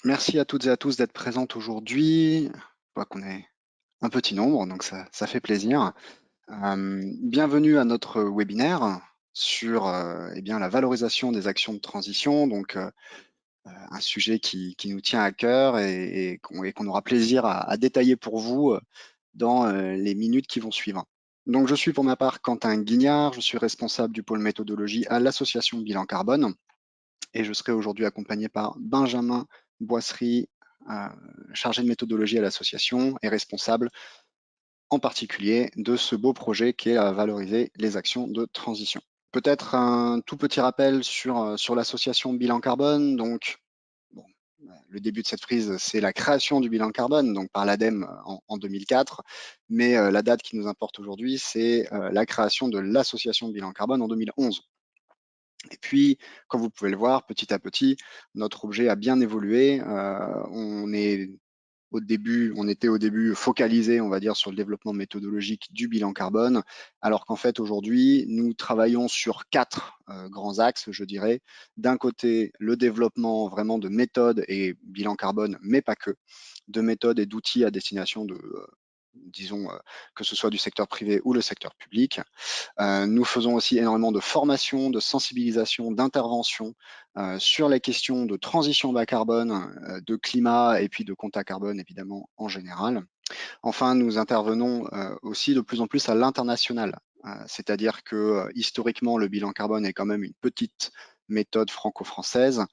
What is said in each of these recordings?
Merci à toutes et à tous d'être présentes aujourd'hui. Je vois qu'on est un petit nombre, donc ça fait plaisir. Bienvenue à notre webinaire sur eh bien, la valorisation des actions de transition, donc un sujet qui nous tient à cœur et qu'on aura plaisir à détailler pour vous dans les minutes qui vont suivre. Donc, je suis pour ma part Quentin Guignard, je suis responsable du pôle méthodologie à l'association Bilan Carbone et je serai aujourd'hui accompagné par Benjamin Boisserie, euh, chargé de méthodologie à l'association et responsable en particulier de ce beau projet qui est à valoriser les actions de transition. Peut-être un tout petit rappel sur l'association Bilan Carbone. Donc, bon, le début de cette prise, c'est la création du bilan carbone, donc par l'ADEME en 2004. Mais la date qui nous importe aujourd'hui, c'est la création de l'association Bilan Carbone en 2011. Et puis, comme vous pouvez le voir, petit à petit, notre objet a bien évolué. On était au début focalisé, on va dire, sur le développement méthodologique du bilan carbone, alors qu'en fait, aujourd'hui, nous travaillons sur quatre grands axes, je dirais. D'un côté, le développement vraiment de méthodes et bilan carbone, mais pas que, de méthodes et d'outils à destination de, disons, que ce soit du secteur privé ou le secteur public. Nous faisons aussi énormément de formation, de sensibilisation, d'intervention sur les questions de transition bas carbone, de climat et puis de compte à carbone évidemment en général. Enfin, nous intervenons aussi de plus en plus à l'international, c'est-à-dire que historiquement le bilan carbone est quand même une petite méthode franco-française.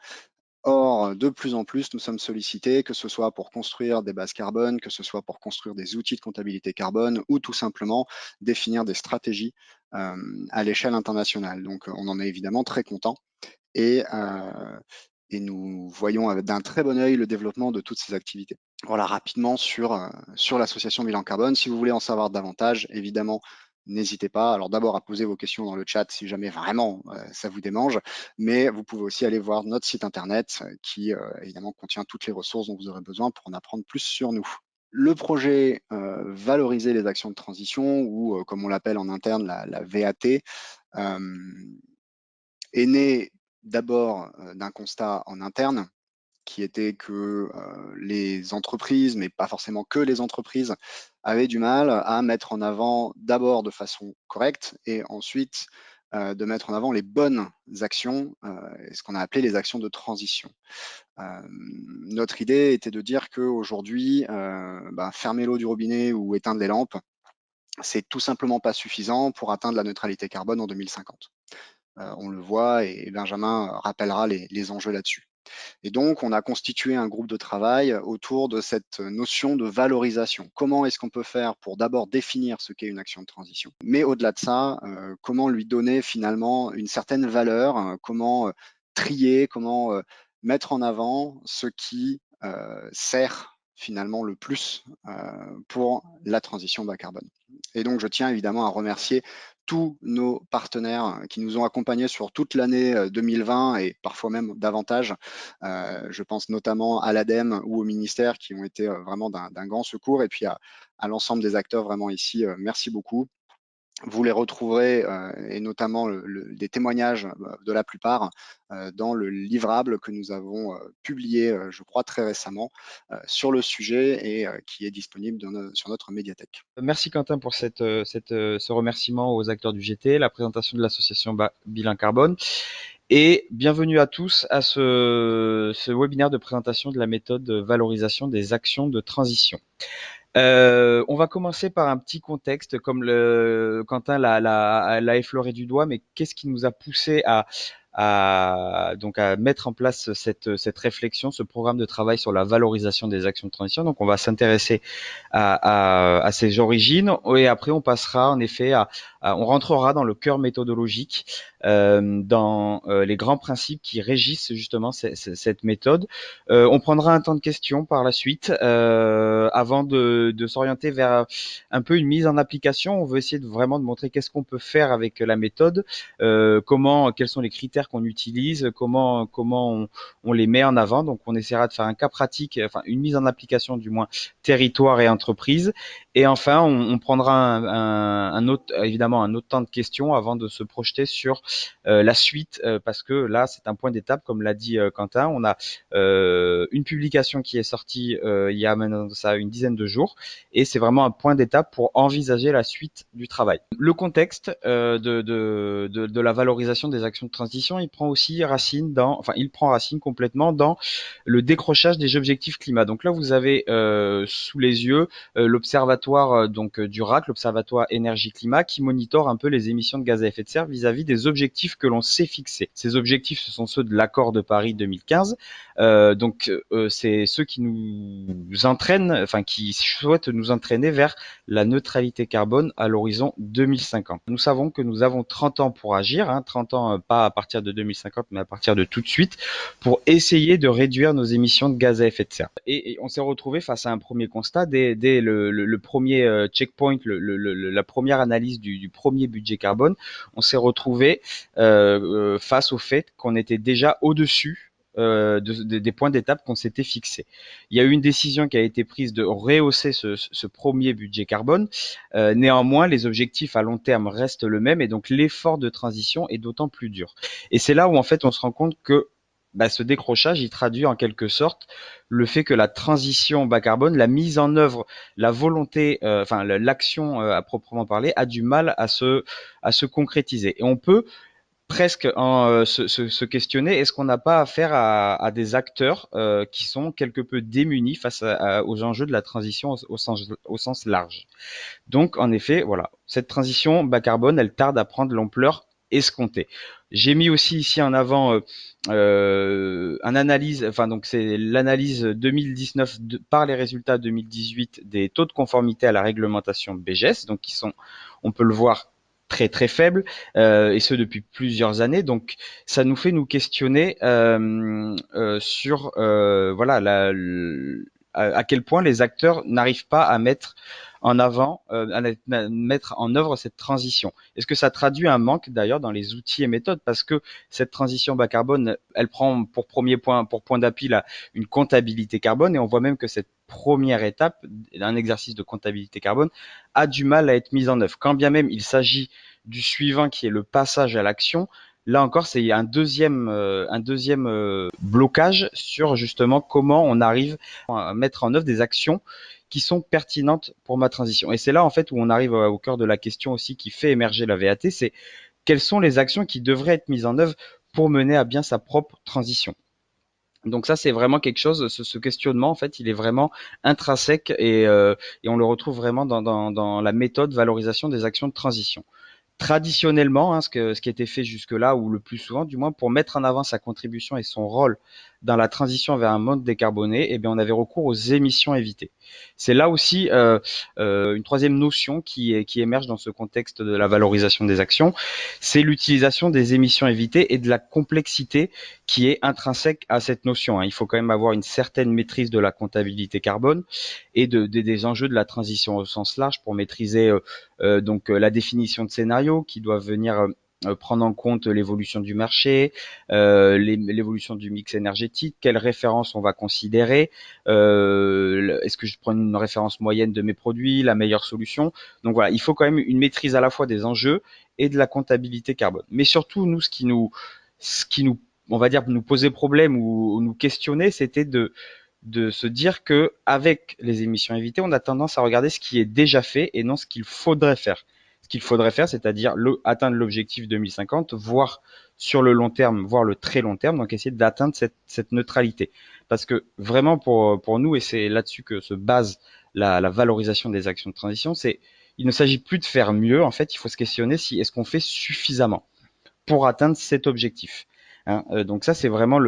Or, de plus en plus, nous sommes sollicités, que ce soit pour construire des bases carbone, que ce soit pour construire des outils de comptabilité carbone ou tout simplement définir des stratégies à l'échelle internationale. Donc, on en est évidemment très content et, euh, et nous voyons d'un très bon œil le développement de toutes ces activités. Voilà, rapidement sur l'association Bilan Carbone. Si vous voulez en savoir davantage, évidemment, n'hésitez pas. Alors d'abord à poser vos questions dans le chat si jamais vraiment ça vous démange, mais vous pouvez aussi aller voir notre site internet qui évidemment contient toutes les ressources dont vous aurez besoin pour en apprendre plus sur nous. Le projet Valoriser les actions de transition, ou comme on l'appelle en interne la VAT, est né d'abord d'un constat en interne qui était que les entreprises, mais pas forcément que les entreprises, avaient du mal à mettre en avant d'abord de façon correcte et ensuite de mettre en avant les bonnes actions, ce qu'on a appelé les actions de transition. Notre idée était de dire qu'aujourd'hui, fermer l'eau du robinet ou éteindre les lampes, c'est tout simplement pas suffisant pour atteindre la neutralité carbone en 2050. On le voit et Benjamin rappellera les enjeux là-dessus. Et donc, on a constitué un groupe de travail autour de cette notion de valorisation. Comment est-ce qu'on peut faire pour d'abord définir ce qu'est une action de transition, mais au-delà de ça, comment lui donner finalement une certaine valeur, comment trier, comment mettre en avant ce qui sert finalement le plus pour la transition bas carbone. Et donc, je tiens évidemment à remercier tous nos partenaires qui nous ont accompagnés sur toute l'année 2020 et parfois même davantage. Je pense notamment à l'ADEME ou au ministère qui ont été vraiment d'un grand secours et puis à l'ensemble des acteurs vraiment ici. Merci beaucoup. Vous les retrouverez et notamment des témoignages de la plupart dans le livrable que nous avons publié, je crois, très récemment sur le sujet et qui est disponible sur notre médiathèque. Merci Quentin pour ce remerciement aux acteurs du GT, la présentation de l'association Bilan Carbone et bienvenue à tous à ce webinaire de présentation de la méthode de valorisation des actions de transition. On va commencer par un petit contexte, comme Quentin l'a effleuré du doigt, mais qu'est-ce qui nous a poussé donc à mettre en place cette réflexion, ce programme de travail sur la valorisation des actions de transition. Donc, on va s'intéresser à ses origines et après, on passera en effet on rentrera dans le cœur méthodologique, dans les grands principes qui régissent justement cette méthode. On prendra un temps de questions par la suite avant de s'orienter vers un peu une mise en application. On veut essayer vraiment de montrer qu'est-ce qu'on peut faire avec la méthode, quels sont les critères qu'on utilise, comment on les met en avant. Donc, on essaiera de faire un cas pratique, enfin une mise en application du moins territoire et entreprise. Et enfin, on prendra évidemment un autre temps de questions avant de se projeter sur la suite, parce que là, c'est un point d'étape, comme l'a dit Quentin. On a une publication qui est sortie il y a maintenant ça une dizaine de jours, et c'est vraiment un point d'étape pour envisager la suite du travail. Le contexte de la valorisation des actions de transition, il prend aussi racine il prend racine complètement dans le décrochage des objectifs climat. Donc là, vous avez sous les yeux l'observatoire du RAC, l'observatoire énergie-climat, qui monitore un peu les émissions de gaz à effet de serre vis-à-vis des objectifs que l'on s'est fixés. Ces objectifs, ce sont ceux de l'accord de Paris 2015. C'est ceux qui nous entraînent, enfin qui souhaitent nous entraîner vers la neutralité carbone à l'horizon 2050. Nous savons que nous avons 30 ans pour agir, 30 ans pas à partir de 2050, mais à partir de tout de suite, pour essayer de réduire nos émissions de gaz à effet de serre. Et on s'est retrouvé face à un premier constat dès le premier checkpoint, la première analyse du premier budget carbone. On s'est retrouvé face au fait qu'on était déjà au-dessus des points d'étape qu'on s'était fixés. Il y a eu une décision qui a été prise de rehausser ce premier budget carbone. Néanmoins, les objectifs à long terme restent le même, et donc l'effort de transition est d'autant plus dur. Et c'est là où en fait on se rend compte que ce décrochage, il traduit en quelque sorte le fait que la transition bas carbone, la mise en œuvre, la volonté, l'action à proprement parler, a du mal à se concrétiser. Et on peut presque se questionner, est-ce qu'on n'a pas affaire à des acteurs qui sont quelque peu démunis face aux enjeux de la transition au sens large. Donc, en effet, voilà, cette transition bas carbone, elle tarde à prendre l'ampleur escomptée. J'ai mis aussi ici en avant c'est l'analyse 2019 par les résultats 2018 des taux de conformité à la réglementation BGS, donc qui sont, on peut le voir, très très faibles, et ce depuis plusieurs années. Donc, ça nous fait nous questionner sur à quel point les acteurs n'arrivent pas à mettre en avant, à mettre en œuvre cette transition. Est-ce que ça traduit un manque d'ailleurs dans les outils et méthodes, parce que cette transition bas carbone, elle prend pour point d'appui une comptabilité carbone, et on voit même que cette première étape d'un exercice de comptabilité carbone a du mal à être mise en œuvre. Quand bien même il s'agit du suivant qui est le passage à l'action, là encore, c'est un deuxième blocage sur justement comment on arrive à mettre en œuvre des actions qui sont pertinentes pour ma transition. Et c'est là en fait où on arrive au cœur de la question aussi qui fait émerger la VAT, c'est quelles sont les actions qui devraient être mises en œuvre pour mener à bien sa propre transition. Donc ça, c'est vraiment quelque chose, ce questionnement, en fait, il est vraiment intrinsèque, et on le retrouve vraiment dans la méthode valorisation des actions de transition. Traditionnellement, ce qui était fait jusque-là, ou le plus souvent du moins, pour mettre en avant sa contribution et son rôle dans la transition vers un monde décarboné, eh bien, on avait recours aux émissions évitées. C'est là aussi une troisième notion qui émerge dans ce contexte de la valorisation des actions, c'est l'utilisation des émissions évitées et de la complexité qui est intrinsèque à cette notion. Il faut quand même avoir une certaine maîtrise de la comptabilité carbone et des enjeux de la transition au sens large pour maîtriser la définition de scénarios qui doivent venir prendre en compte l'évolution du marché, l'évolution du mix énergétique, quelles références on va considérer, est-ce que je prends une référence moyenne de mes produits, la meilleure solution. Donc voilà, il faut quand même une maîtrise à la fois des enjeux et de la comptabilité carbone. Mais surtout, nous, ce qui nous on va dire nous poser problème ou nous questionner, c'était de se dire que avec les émissions évitées, on a tendance à regarder ce qui est déjà fait et non ce qu'il faudrait faire. Ce qu'il faudrait faire, c'est-à-dire atteindre l'objectif 2050, voire sur le long terme, voire le très long terme, donc essayer d'atteindre cette neutralité. Parce que vraiment pour nous, et c'est là-dessus que se base la valorisation des actions de transition, il ne s'agit plus de faire mieux, en fait, il faut se questionner si est-ce qu'on fait suffisamment pour atteindre cet objectif. Donc ça, c'est vraiment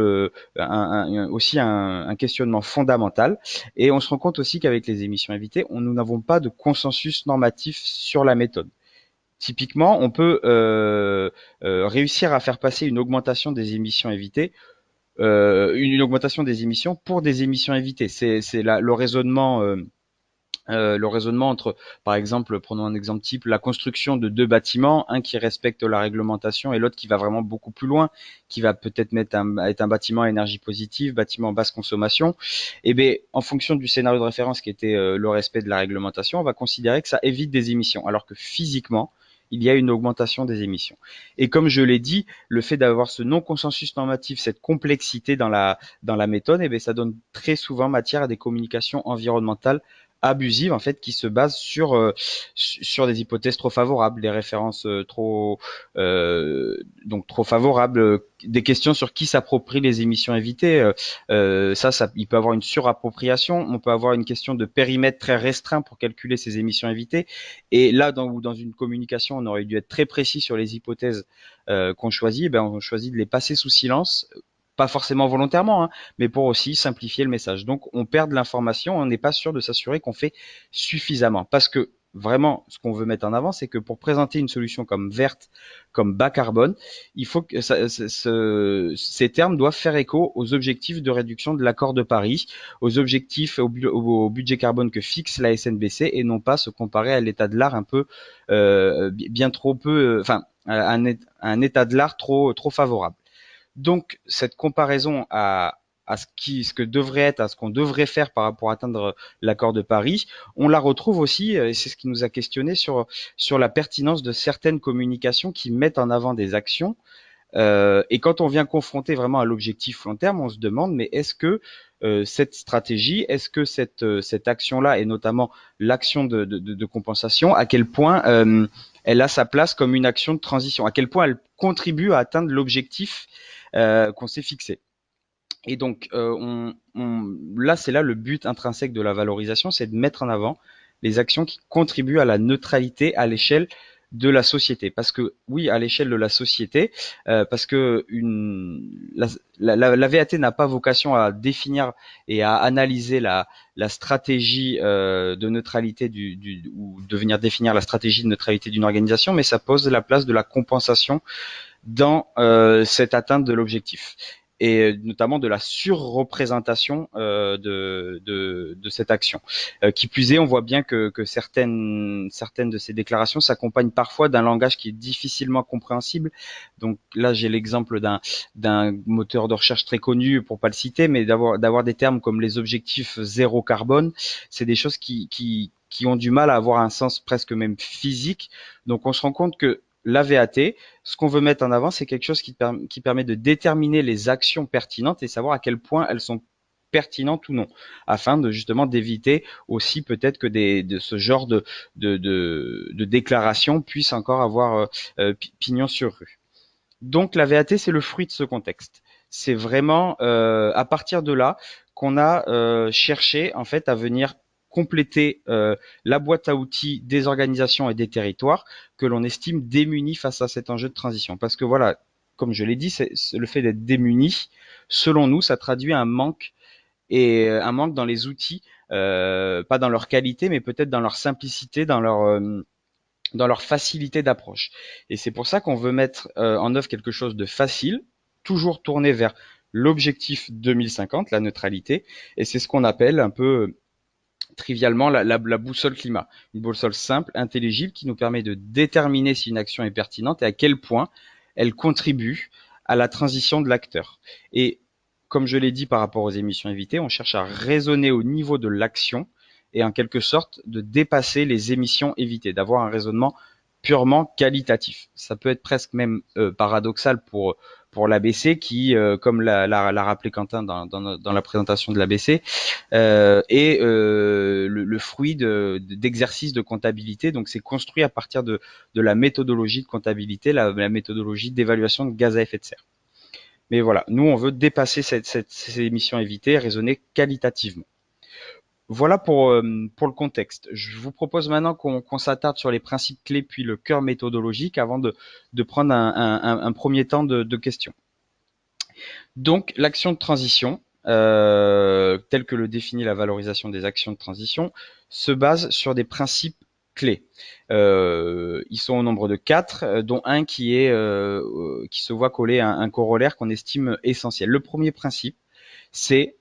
aussi un questionnement fondamental. Et on se rend compte aussi qu'avec les émissions évitées, nous n'avons pas de consensus normatif sur la méthode. Typiquement, on peut réussir à faire passer une augmentation des émissions évitées, une augmentation des émissions pour des émissions évitées. C'est le raisonnement entre, par exemple, prenons un exemple type, la construction de deux bâtiments, un qui respecte la réglementation et l'autre qui va vraiment beaucoup plus loin, qui va peut-être être un bâtiment à énergie positive, bâtiment basse consommation. Et bien, en fonction du scénario de référence qui était le respect de la réglementation, on va considérer que ça évite des émissions, alors que physiquement, il y a une augmentation des émissions. Et comme je l'ai dit, le fait d'avoir ce non-consensus normatif, cette complexité dans la méthode, eh bien, ça donne très souvent matière à des communications environnementales abusives, en fait, qui se basent sur des hypothèses trop favorables, des références donc trop favorables, des questions sur qui s'approprie les émissions évitées. Il peut avoir une surappropriation. On peut avoir une question de périmètre très restreint pour calculer ces émissions évitées. Et là, dans une communication, on aurait dû être très précis sur les hypothèses qu'on choisit. Ben, on choisit de les passer sous silence, pas forcément volontairement, hein, mais pour aussi simplifier le message. Donc, on perd de l'information, on n'est pas sûr de s'assurer qu'on fait suffisamment. Parce que vraiment, ce qu'on veut mettre en avant, c'est que pour présenter une solution comme verte, comme bas carbone, il faut que ces termes doivent faire écho aux objectifs de réduction de l'accord de Paris, aux objectifs, au budget carbone que fixe la SNBC, et non pas se comparer à l'état de l'art un peu, bien trop peu, enfin, un état de l'art trop favorable. Donc, cette comparaison à ce que devrait être, à ce qu'on devrait faire par rapport à atteindre l'accord de Paris, on la retrouve aussi, et c'est ce qui nous a questionné sur la pertinence de certaines communications qui mettent en avant des actions. Et quand on vient confronter vraiment à l'objectif long terme, on se demande, mais est-ce que cette stratégie, est-ce que cette action-là, et notamment l'action de compensation, à quel point elle a sa place comme une action de transition, à quel point elle contribue à atteindre l'objectif qu'on s'est fixé. Et donc, là, c'est là le but intrinsèque de la valorisation, c'est de mettre en avant les actions qui contribuent à la neutralité à l'échelle de la société. Parce que, oui, à l'échelle de la société, parce que la VAT n'a pas vocation à définir et à analyser la stratégie de neutralité ou de venir définir la stratégie de neutralité d'une organisation, mais ça pose la place de la compensation dans cette atteinte de l'objectif, et notamment de la surreprésentation de cette action. Qui plus est, on voit bien que certaines de ces déclarations s'accompagnent parfois d'un langage qui est difficilement compréhensible. Donc là, j'ai l'exemple d'un moteur de recherche très connu, pour pas le citer, mais d'avoir des termes comme les objectifs zéro carbone. C'est des choses qui ont du mal à avoir un sens presque même physique. Donc on se rend compte que la VAT, ce qu'on veut mettre en avant, c'est quelque chose qui permet de déterminer les actions pertinentes et savoir à quel point elles sont pertinentes ou non, afin de justement d'éviter aussi peut-être que de ce genre de déclarations puissent encore avoir pignon sur rue. Donc la VAT, c'est le fruit de ce contexte. C'est vraiment à partir de là qu'on a cherché en fait à venir compléter la boîte à outils des organisations et des territoires que l'on estime démunis face à cet enjeu de transition. Parce que voilà, comme je l'ai dit, le fait d'être démuni, selon nous, ça traduit un manque, et un manque dans les outils, pas dans leur qualité, mais peut-être dans leur simplicité, dans leur facilité d'approche. Et c'est pour ça qu'on veut mettre en œuvre quelque chose de facile, toujours tourné vers l'objectif 2050, la neutralité, et c'est ce qu'on appelle un peu trivialement la boussole climat. Une boussole simple, intelligible, qui nous permet de déterminer si une action est pertinente et à quel point elle contribue à la transition de l'acteur. Et comme je l'ai dit par rapport aux émissions évitées, on cherche à raisonner au niveau de l'action et en quelque sorte de dépasser les émissions évitées, d'avoir un raisonnement purement qualitatif. Ça peut être presque même paradoxal pour l'ABC qui, comme l'a rappelé Quentin dans la présentation de l'ABC, est le fruit d'exercices de comptabilité. Donc c'est construit à partir de la méthodologie de comptabilité, la méthodologie d'évaluation de gaz à effet de serre. Mais voilà, nous on veut dépasser ces émissions évitées et raisonner qualitativement. Voilà pour le contexte. Je vous propose maintenant qu'on s'attarde sur les principes clés puis le cœur méthodologique avant de prendre un premier temps de questions. Donc l'action de transition, telle que le définit la valorisation des actions de transition, se base sur des principes clés. Ils sont au nombre de 4, dont un qui se voit coller un corollaire qu'on estime essentiel. Le premier principe,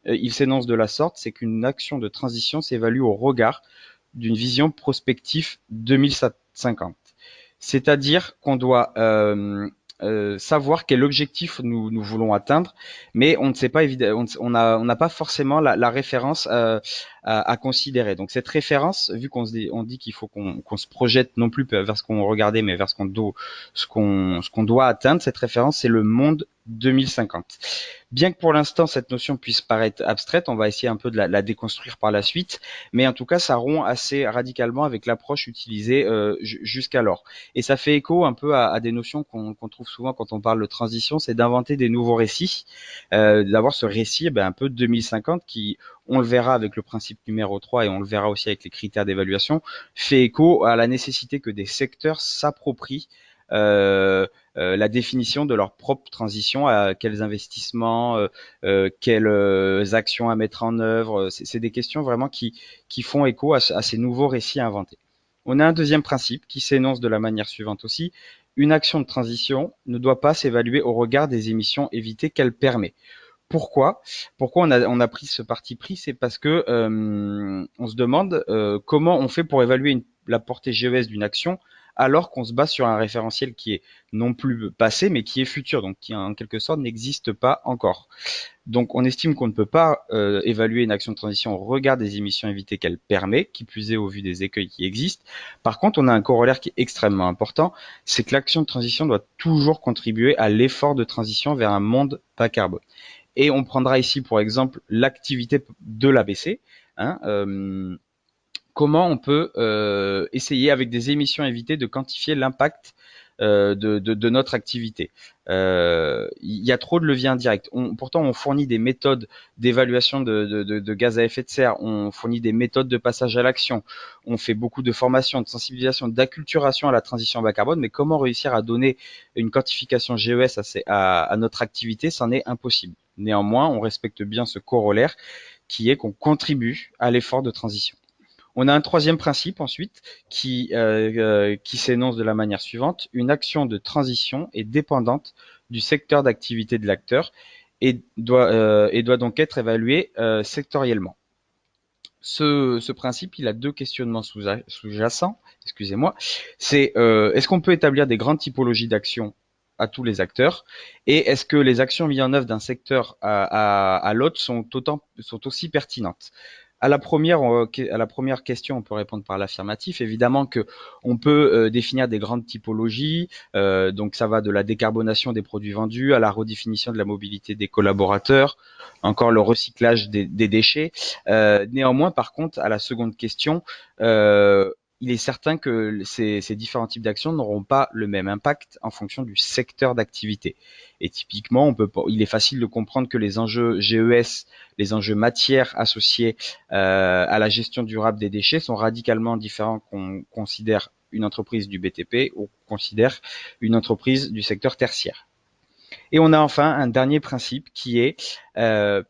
il s'énonce de la sorte, c'est qu'une action de transition s'évalue au regard d'une vision prospective 2050. C'est-à-dire qu'on doit savoir quel objectif nous voulons atteindre, mais on ne sait pas évidemment, on n'a pas forcément la référence à considérer. Donc cette référence, vu on dit qu'il faut qu'on se projette non plus vers ce qu'on regardait, mais vers ce qu'on doit atteindre, cette référence, c'est le monde 2050. Bien que pour l'instant cette notion puisse paraître abstraite, on va essayer un peu de la déconstruire par la suite, mais en tout cas ça rompt assez radicalement avec l'approche utilisée jusqu'alors. Et ça fait écho un peu à des notions qu'on trouve souvent quand on parle de transition, c'est d'inventer des nouveaux récits, d'avoir ce récit un peu de 2050 qui, on le verra avec le principe numéro 3 et on le verra aussi avec les critères d'évaluation, fait écho à la nécessité que des secteurs s'approprient la définition de leur propre transition, à quels investissements, quelles actions à mettre en œuvre. C'est des questions vraiment qui font écho à ces nouveaux récits inventés. On a un deuxième principe qui s'énonce de la manière suivante aussi. Une action de transition ne doit pas s'évaluer au regard des émissions évitées qu'elle permet. Pourquoi on a pris ce parti pris? C'est parce que on se demande comment on fait pour évaluer la portée GES d'une action alors qu'on se base sur un référentiel qui est non plus passé mais qui est futur, donc qui en quelque sorte n'existe pas encore. Donc on estime qu'on ne peut pas évaluer une action de transition au regard des émissions évitées qu'elle permet, qui plus est au vu des écueils qui existent. Par contre, on a un corollaire qui est extrêmement important, c'est que l'action de transition doit toujours contribuer à l'effort de transition vers un monde bas carbone. Et on prendra ici pour exemple l'activité de l'ABC. Hein, comment on peut essayer avec des émissions évitées de quantifier l'impact de notre activité. Il y a trop de leviers indirects. Pourtant, on fournit des méthodes d'évaluation de gaz à effet de serre, on fournit des méthodes de passage à l'action, on fait beaucoup de formation, de sensibilisation, d'acculturation à la transition bas carbone, mais comment réussir à donner une quantification GES à notre activité, c'en est impossible. Néanmoins, on respecte bien ce corollaire qui est qu'on contribue à l'effort de transition. On a un troisième principe ensuite qui s'énonce de la manière suivante. Une action de transition est dépendante du secteur d'activité de l'acteur et doit donc être évaluée sectoriellement. Ce principe, il a deux questionnements sous-jacents. Excusez-moi. C'est est-ce qu'on peut établir des grandes typologies d'actions à tous les acteurs et est-ce que les actions mises en œuvre d'un secteur à l'autre sont aussi pertinentes? À la première question, on peut répondre par l'affirmatif. Évidemment que on peut définir des grandes typologies. Donc ça va de la décarbonation des produits vendus à la redéfinition de la mobilité des collaborateurs, encore le recyclage des déchets. Néanmoins, par contre, à la seconde question, il est certain que ces différents types d'actions n'auront pas le même impact en fonction du secteur d'activité. Et typiquement, il est facile de comprendre que les enjeux GES, les enjeux matières associés à la gestion durable des déchets sont radicalement différents qu'on considère une entreprise du BTP ou qu'on considère une entreprise du secteur tertiaire. Et on a enfin un dernier principe qui est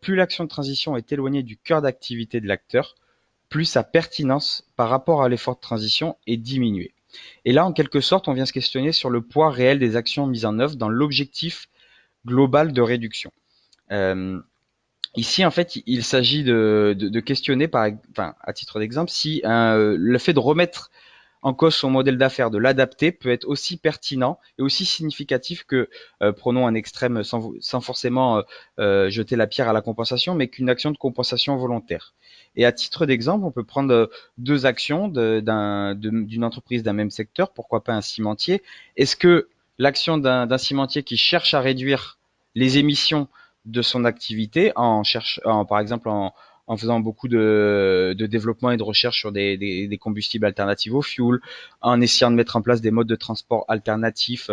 plus l'action de transition est éloignée du cœur d'activité de l'acteur, plus sa pertinence par rapport à l'effort de transition est diminuée. Et là, en quelque sorte, on vient se questionner sur le poids réel des actions mises en œuvre dans l'objectif global de réduction. Ici, en fait, il s'agit de questionner, à titre d'exemple, si le fait de remettre en cause son modèle d'affaires, de l'adapter, peut être aussi pertinent et aussi significatif que, prenons un extrême sans forcément jeter la pierre à la compensation, mais qu'une action de compensation volontaire. Et à titre d'exemple, on peut prendre deux actions d'une entreprise d'un même secteur, pourquoi pas un cimentier. Est-ce que l'action d'un cimentier qui cherche à réduire les émissions de son activité par exemple en faisant beaucoup de développement et de recherche sur des combustibles alternatifs au fuel, en essayant de mettre en place des modes de transport alternatifs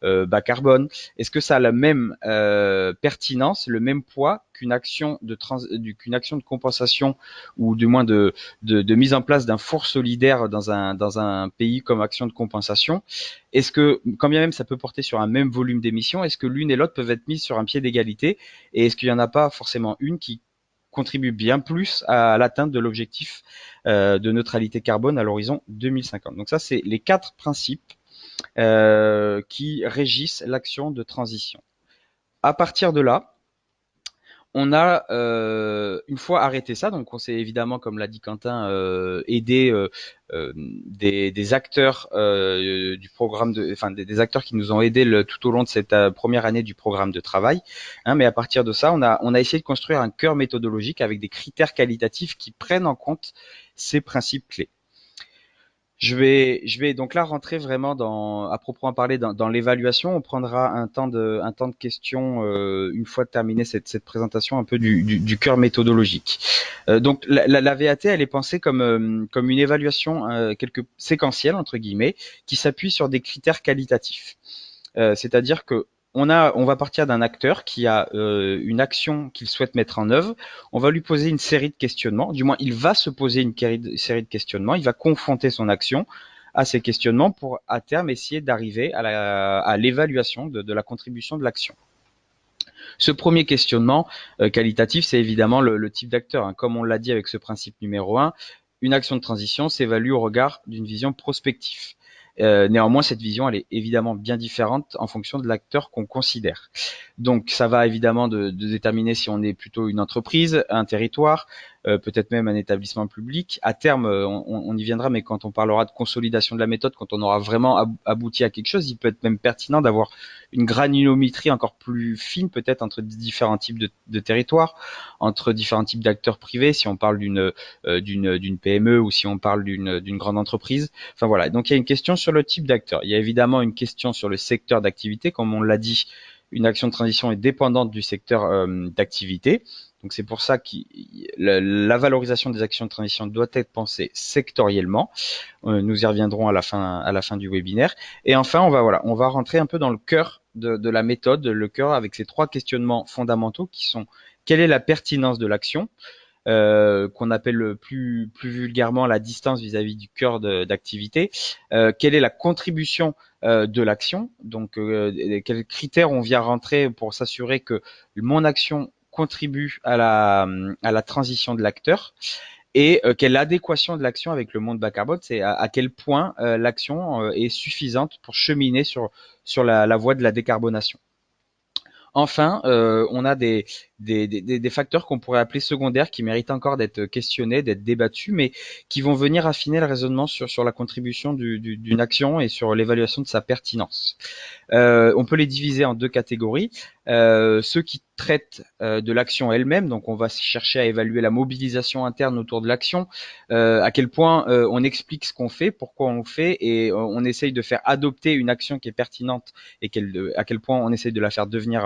bas carbone. Est-ce que ça a la même pertinence, le même poids qu'une action de compensation ou du moins de mise en place d'un four solidaire dans un pays comme action de compensation? Est-ce que, quand bien même ça peut porter sur un même volume d'émissions, est-ce que l'une et l'autre peuvent être mises sur un pied d'égalité? Et est-ce qu'il n'y en a pas forcément une qui contribue bien plus à l'atteinte de l'objectif de neutralité carbone à l'horizon 2050. Donc ça, c'est les 4 principes qui régissent l'action de transition. À partir de là, on a une fois arrêté ça, donc on s'est évidemment, comme l'a dit Quentin, aidé des acteurs du programme, enfin des acteurs qui nous ont aidés tout au long de cette première année du programme de travail. Hein, mais à partir de ça, on a essayé de construire un cœur méthodologique avec des critères qualitatifs qui prennent en compte ces principes clés. Je vais donc là rentrer vraiment à proprement parler dans l'évaluation. On prendra un temps de questions une fois terminée cette présentation un peu du cœur méthodologique. Donc la VAT, elle est pensée comme une évaluation séquentielle entre guillemets, qui s'appuie sur des critères qualitatifs. C'est-à-dire que on va partir d'un acteur qui a une action qu'il souhaite mettre en œuvre. On va lui poser une série de questionnements. Du moins, il va se poser une série de questionnements. Il va confronter son action à ces questionnements pour, à terme, essayer d'arriver à l'évaluation de la contribution de l'action. Ce premier questionnement qualitatif, c'est évidemment le type d'acteur. Hein. Comme on l'a dit avec ce principe numéro 1, une action de transition s'évalue au regard d'une vision prospective. Néanmoins, cette vision, elle est évidemment bien différente en fonction de l'acteur qu'on considère. Donc, ça va évidemment de déterminer si on est plutôt une entreprise, un territoire, peut-être même un établissement public. À terme, on y viendra, mais quand on parlera de consolidation de la méthode, quand on aura vraiment abouti à quelque chose, il peut être même pertinent d'avoir une granulométrie encore plus fine, peut-être entre différents types de territoires, entre différents types d'acteurs privés, si on parle d'une PME ou si on parle d'une grande entreprise. Enfin voilà. Donc il y a une question sur le type d'acteur. Il y a évidemment une question sur le secteur d'activité, comme on l'a dit. Une action de transition est dépendante du secteur d'activité. Donc c'est pour ça que la valorisation des actions de transition doit être pensée sectoriellement. Nous y reviendrons à la fin du webinaire. Et enfin, on va rentrer un peu dans le cœur de la méthode, le cœur avec ces 3 questionnements fondamentaux qui sont: quelle est la pertinence de l'action, qu'on appelle plus vulgairement la distance vis-à-vis du cœur d'activité, quelle est la contribution de l'action, donc quels critères on vient rentrer pour s'assurer que mon action contribue à la transition de l'acteur, et quelle est l'adéquation de l'action avec le monde bas carbone, c'est à quel point l'action est suffisante pour cheminer sur la voie de la décarbonation. Enfin, on a des facteurs qu'on pourrait appeler secondaires qui méritent encore d'être questionnés, d'être débattus, mais qui vont venir affiner le raisonnement sur la contribution d'une action et sur l'évaluation de sa pertinence. On peut les diviser en 2 catégories. Ceux qui traitent de l'action elle-même, donc on va chercher à évaluer la mobilisation interne autour de l'action, à quel point on explique ce qu'on fait, pourquoi on le fait, et on essaye de faire adopter une action qui est pertinente et à quel point on essaye de la faire devenir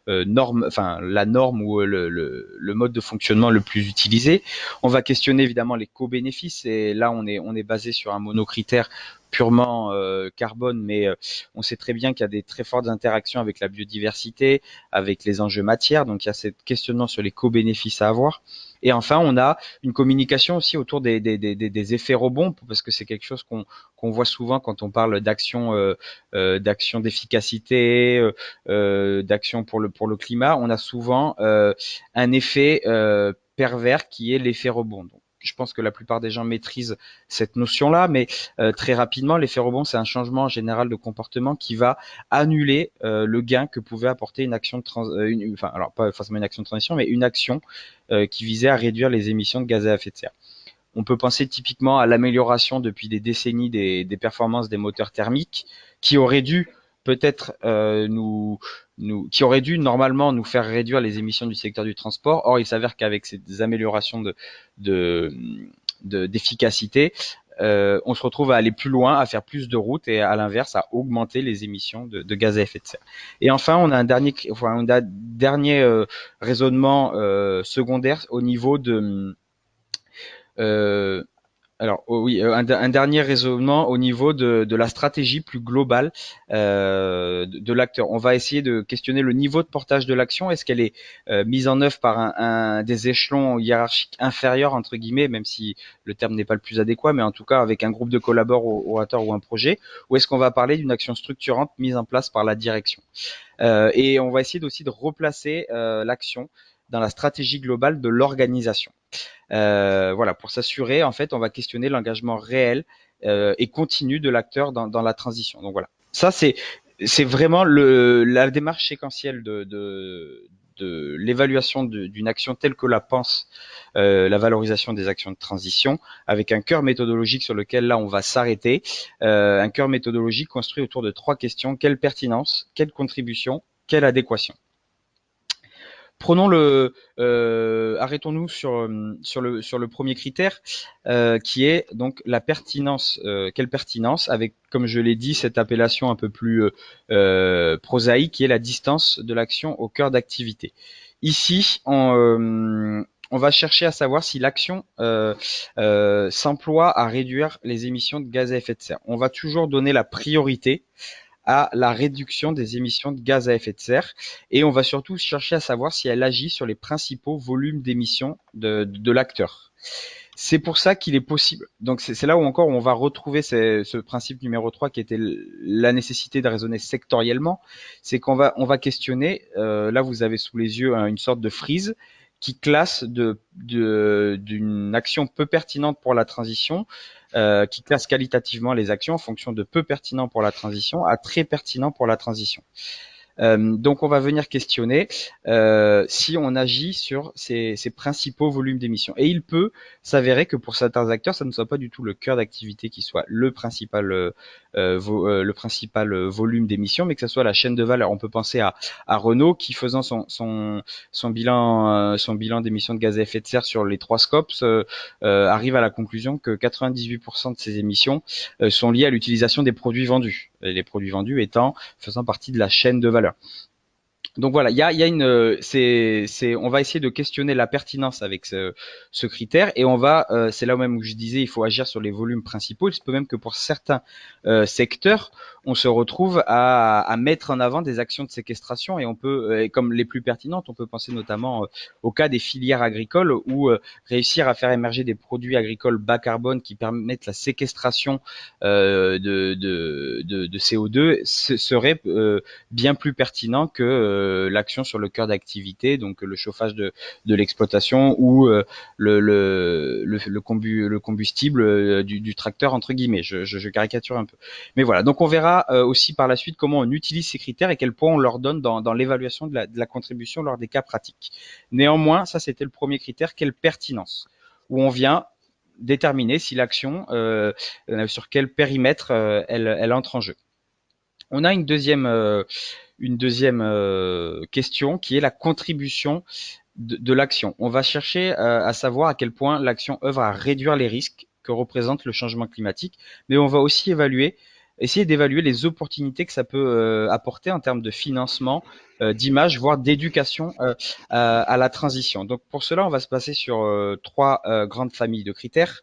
norme, enfin la norme ou le mode de fonctionnement le plus utilisé. On va questionner évidemment les co-bénéfices, et là on est basé sur un monocritère purement carbone, mais on sait très bien qu'il y a des très fortes interactions avec la biodiversité, avec les enjeux matières, donc il y a ce questionnement sur les co-bénéfices à avoir. Et enfin, on a une communication aussi autour des effets rebonds, parce que c'est quelque chose qu'on voit souvent quand on parle d'action d'efficacité, d'action pour le climat. On a souvent un effet pervers qui est l'effet rebond. Donc, je pense que la plupart des gens maîtrisent cette notion-là, mais très rapidement, l'effet rebond, c'est un changement général de comportement qui va annuler le gain que pouvait apporter une action enfin, alors pas forcément une action de transition, mais une action qui visait à réduire les émissions de gaz à effet de serre. On peut penser typiquement à l'amélioration depuis des décennies des performances des moteurs thermiques, qui auraient dû peut-être qui aurait dû normalement nous faire réduire les émissions du secteur du transport. Or, il s'avère qu'avec ces améliorations d'efficacité, on se retrouve à aller plus loin, à faire plus de routes, et à l'inverse, à augmenter les émissions de gaz à effet de serre. Et enfin, on a un dernier raisonnement secondaire au niveau de euh, oui, un dernier raisonnement au niveau de la stratégie plus globale de l'acteur. On va essayer de questionner le niveau de portage de l'action. Est-ce qu'elle est mise en œuvre par des échelons hiérarchiques inférieurs, entre guillemets, même si le terme n'est pas le plus adéquat, mais en tout cas avec un groupe de collaborateurs ou un projet, ou est-ce qu'on va parler d'une action structurante mise en place par la direction? Et on va essayer aussi de replacer l'action dans la stratégie globale de l'organisation. Voilà, pour s'assurer, en fait, on va questionner l'engagement réel et continu de l'acteur dans la transition. Donc voilà, ça c'est vraiment la démarche séquentielle de l'évaluation d'une action telle que la pense la valorisation des actions de transition, avec un cœur méthodologique sur lequel là on va s'arrêter, un cœur méthodologique construit autour de 3 questions: quelle pertinence, quelle contribution, quelle adéquation. Prenons arrêtons-nous sur le premier critère, qui est donc la pertinence. Quelle pertinence, avec, comme je l'ai dit, cette appellation un peu plus prosaïque, qui est la distance de l'action au cœur d'activité. Ici, on va chercher à savoir si l'action s'emploie à réduire les émissions de gaz à effet de serre. On va toujours donner la priorité à la réduction des émissions de gaz à effet de serre, et on va surtout chercher à savoir si elle agit sur les principaux volumes d'émissions de l'acteur. C'est pour ça qu'il est possible. Donc c'est là où encore on va retrouver ce principe numéro 3 qui était la nécessité de raisonner sectoriellement. C'est on va questionner, là vous avez sous les yeux une sorte de frise qui classe d'une action peu pertinente pour la transition, qui classe qualitativement les actions en fonction de peu pertinent pour la transition à très pertinent pour la transition. Donc on va venir questionner si on agit sur ces principaux volumes d'émissions. Et il peut s'avérer que pour certains acteurs, ça ne soit pas du tout le cœur d'activité qui soit le principal volume d'émissions, mais que ce soit la chaîne de valeur. On peut penser à Renault qui, faisant son bilan d'émissions de gaz à effet de serre sur les 3 scopes, arrive à la conclusion que 98% de ces émissions sont liées à l'utilisation des produits vendus. Et les produits vendus faisant partie de la chaîne de valeur. Donc voilà, il y a une, on va essayer de questionner la pertinence avec ce critère, et c'est là même où je disais, il faut agir sur les volumes principaux. Il se peut même que pour certains secteurs, on se retrouve à mettre en avant des actions de séquestration, et on peut, comme les plus pertinentes, on peut penser notamment au cas des filières agricoles, où réussir à faire émerger des produits agricoles bas carbone qui permettent la séquestration de CO2 serait bien plus pertinent que l'action sur le cœur d'activité, donc le chauffage de l'exploitation, ou le combustible du tracteur, entre guillemets. Je caricature un peu. Mais voilà, donc on verra aussi par la suite comment on utilise ces critères et quel poids on leur donne dans l'évaluation de la contribution lors des cas pratiques. Néanmoins, ça c'était le premier critère, quelle pertinence, où on vient déterminer si l'action, sur quel périmètre elle entre en jeu. On a une deuxième question qui est la contribution de l'action. On va chercher à savoir à quel point l'action œuvre à réduire les risques que représente le changement climatique, mais on va aussi essayer d'évaluer les opportunités que ça peut apporter en termes de financement, d'image, voire d'éducation à la transition. Donc pour cela, on va se passer sur 3 grandes familles de critères,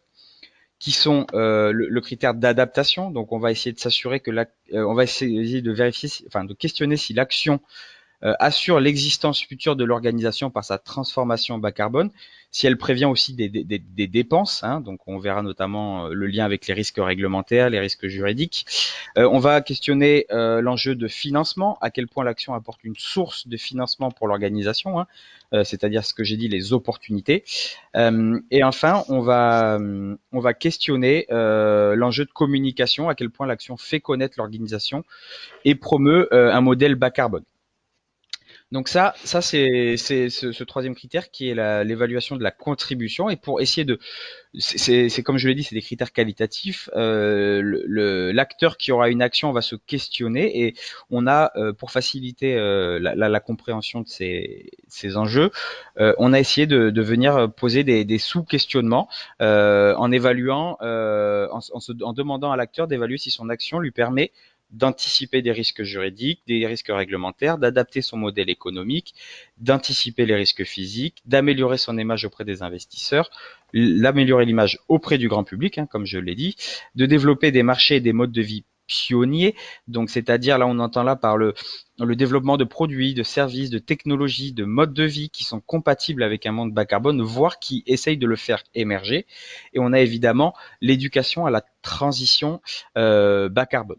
qui sont le critère d'adaptation. Donc on va essayer de s'assurer que on va essayer de vérifier, enfin de questionner si l'action assure l'existence future de l'organisation par sa transformation bas carbone, si elle prévient aussi des dépenses, hein, donc on verra notamment le lien avec les risques réglementaires, les risques juridiques. On va questionner l'enjeu de financement, à quel point l'action apporte une source de financement pour l'organisation, hein, c'est-à-dire ce que j'ai dit, les opportunités. Et enfin, on va questionner l'enjeu de communication, à quel point l'action fait connaître l'organisation et promeut un modèle bas carbone. Donc ça c'est ce troisième critère qui est l'évaluation de la contribution. Et pour essayer c'est comme je l'ai dit, c'est des critères qualitatifs. L'acteur qui aura une action va se questionner, et on a, pour faciliter la compréhension de ces enjeux, on a essayé de venir poser des sous-questionnements en évaluant, en demandant à l'acteur d'évaluer si son action lui permet d'anticiper des risques juridiques, des risques réglementaires, d'adapter son modèle économique, d'anticiper les risques physiques, d'améliorer son image auprès des investisseurs, d'améliorer l'image auprès du grand public, hein, comme je l'ai dit, de développer des marchés et des modes de vie pionniers. Donc, c'est-à-dire, là, on entend là par le développement de produits, de services, de technologies, de modes de vie qui sont compatibles avec un monde bas carbone, voire qui essayent de le faire émerger. Et on a évidemment l'éducation à la transition bas carbone.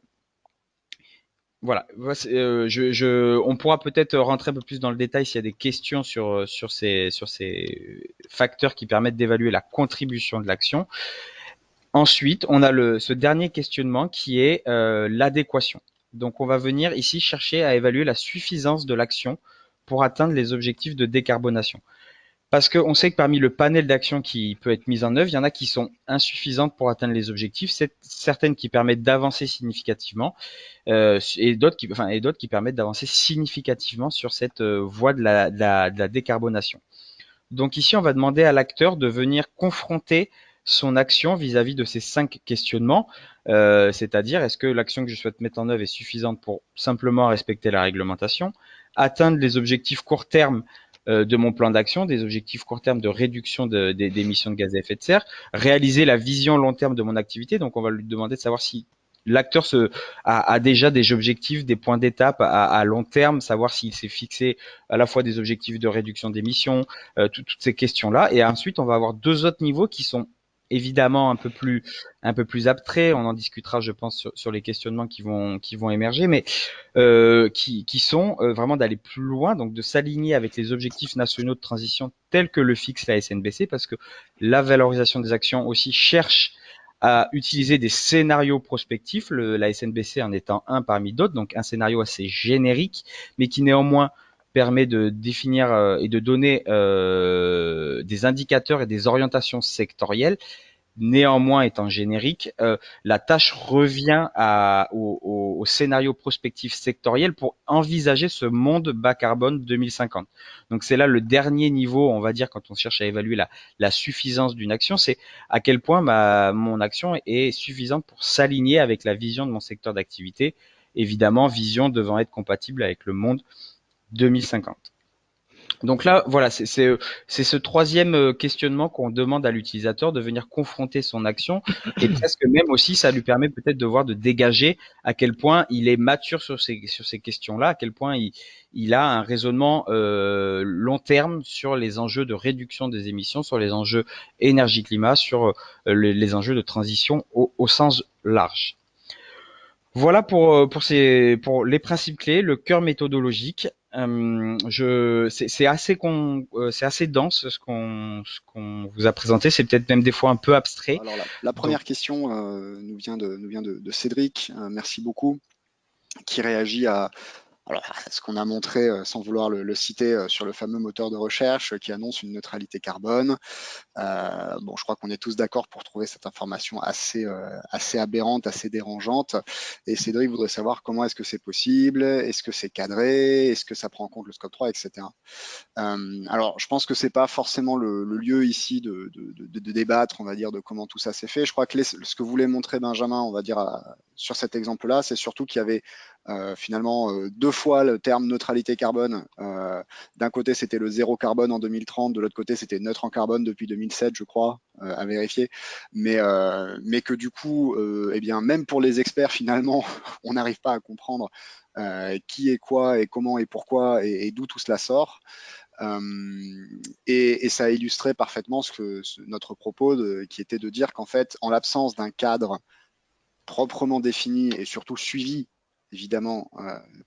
Voilà, on pourra peut-être rentrer un peu plus dans le détail s'il y a des questions sur ces facteurs qui permettent d'évaluer la contribution de l'action. Ensuite, on a ce dernier questionnement qui est l'adéquation. Donc, on va venir ici chercher à évaluer la suffisance de l'action pour atteindre les objectifs de décarbonation. Parce qu'on sait que parmi le panel d'actions qui peut être mis en œuvre, il y en a qui sont insuffisantes pour atteindre les objectifs, certaines qui permettent d'avancer significativement, et d'autres qui permettent d'avancer significativement sur cette voie de la décarbonation. Donc ici, on va demander à l'acteur de venir confronter son action vis-à-vis de ces 5 questionnements, c'est-à-dire est-ce que l'action que je souhaite mettre en œuvre est suffisante pour simplement respecter la réglementation, atteindre les objectifs court terme de mon plan d'action, des objectifs court terme de réduction d'émissions de gaz à effet de serre, réaliser la vision long terme de mon activité. Donc on va lui demander de savoir si l'acteur a déjà des objectifs, des points d'étape à long terme, savoir s'il s'est fixé à la fois des objectifs de réduction d'émissions, toutes ces questions-là. Et ensuite, on va avoir 2 autres niveaux qui sont évidemment un peu plus abstraits. On en discutera, je pense, sur les questionnements qui vont émerger, mais qui sont vraiment d'aller plus loin, donc de s'aligner avec les objectifs nationaux de transition tels que le fixe la SNBC, parce que la valorisation des actions aussi cherche à utiliser des scénarios prospectifs, la SNBC en étant un parmi d'autres, donc un scénario assez générique, mais qui néanmoins permet de définir et de donner des indicateurs et des orientations sectorielles. Néanmoins, étant générique, la tâche revient au scénario prospectif sectoriel pour envisager ce monde bas carbone 2050. Donc c'est là le dernier niveau, on va dire, quand on cherche à évaluer la suffisance d'une action, c'est à quel point mon action est suffisante pour s'aligner avec la vision de mon secteur d'activité. Évidemment, vision devant être compatible avec le monde 2050. Donc là, voilà, c'est ce troisième questionnement qu'on demande à l'utilisateur de venir confronter son action et presque même aussi, ça lui permet peut-être de voir, de dégager à quel point il est mature sur ces questions-là, à quel point il a un raisonnement long terme sur les enjeux de réduction des émissions, sur les enjeux énergie-climat, sur les enjeux de transition au sens large. Voilà pour les principes clés, le cœur méthodologique. C'est assez dense ce qu'on vous a présenté. C'est peut-être même des fois un peu abstrait. Alors la Donc, première question nous vient de Cédric, merci beaucoup, qui réagit à, alors, ce qu'on a montré, sans vouloir le citer, sur le fameux moteur de recherche qui annonce une neutralité carbone. Bon, je crois qu'on est tous d'accord pour trouver cette information assez aberrante, assez dérangeante. Et Cédric voudrait savoir comment est-ce que c'est possible, est-ce que c'est cadré, est-ce que ça prend en compte le scope 3, etc. Alors, je pense que c'est pas forcément le lieu ici de débattre, on va dire, de comment tout ça s'est fait. Je crois que ce que voulait montrer Benjamin, on va dire, sur cet exemple-là, c'est surtout qu'il y avait finalement 2 fois le terme neutralité carbone. D'un côté, c'était le zéro carbone en 2030, de l'autre côté, c'était neutre en carbone depuis 2007, je crois, à vérifier. Mais que du coup, eh bien, même pour les experts, finalement, on n'arrive pas à comprendre qui est quoi et comment et pourquoi et d'où tout cela sort. Et ça illustrait parfaitement notre propos qui était de dire qu'en fait, en l'absence d'un cadre proprement défini et surtout suivi, évidemment,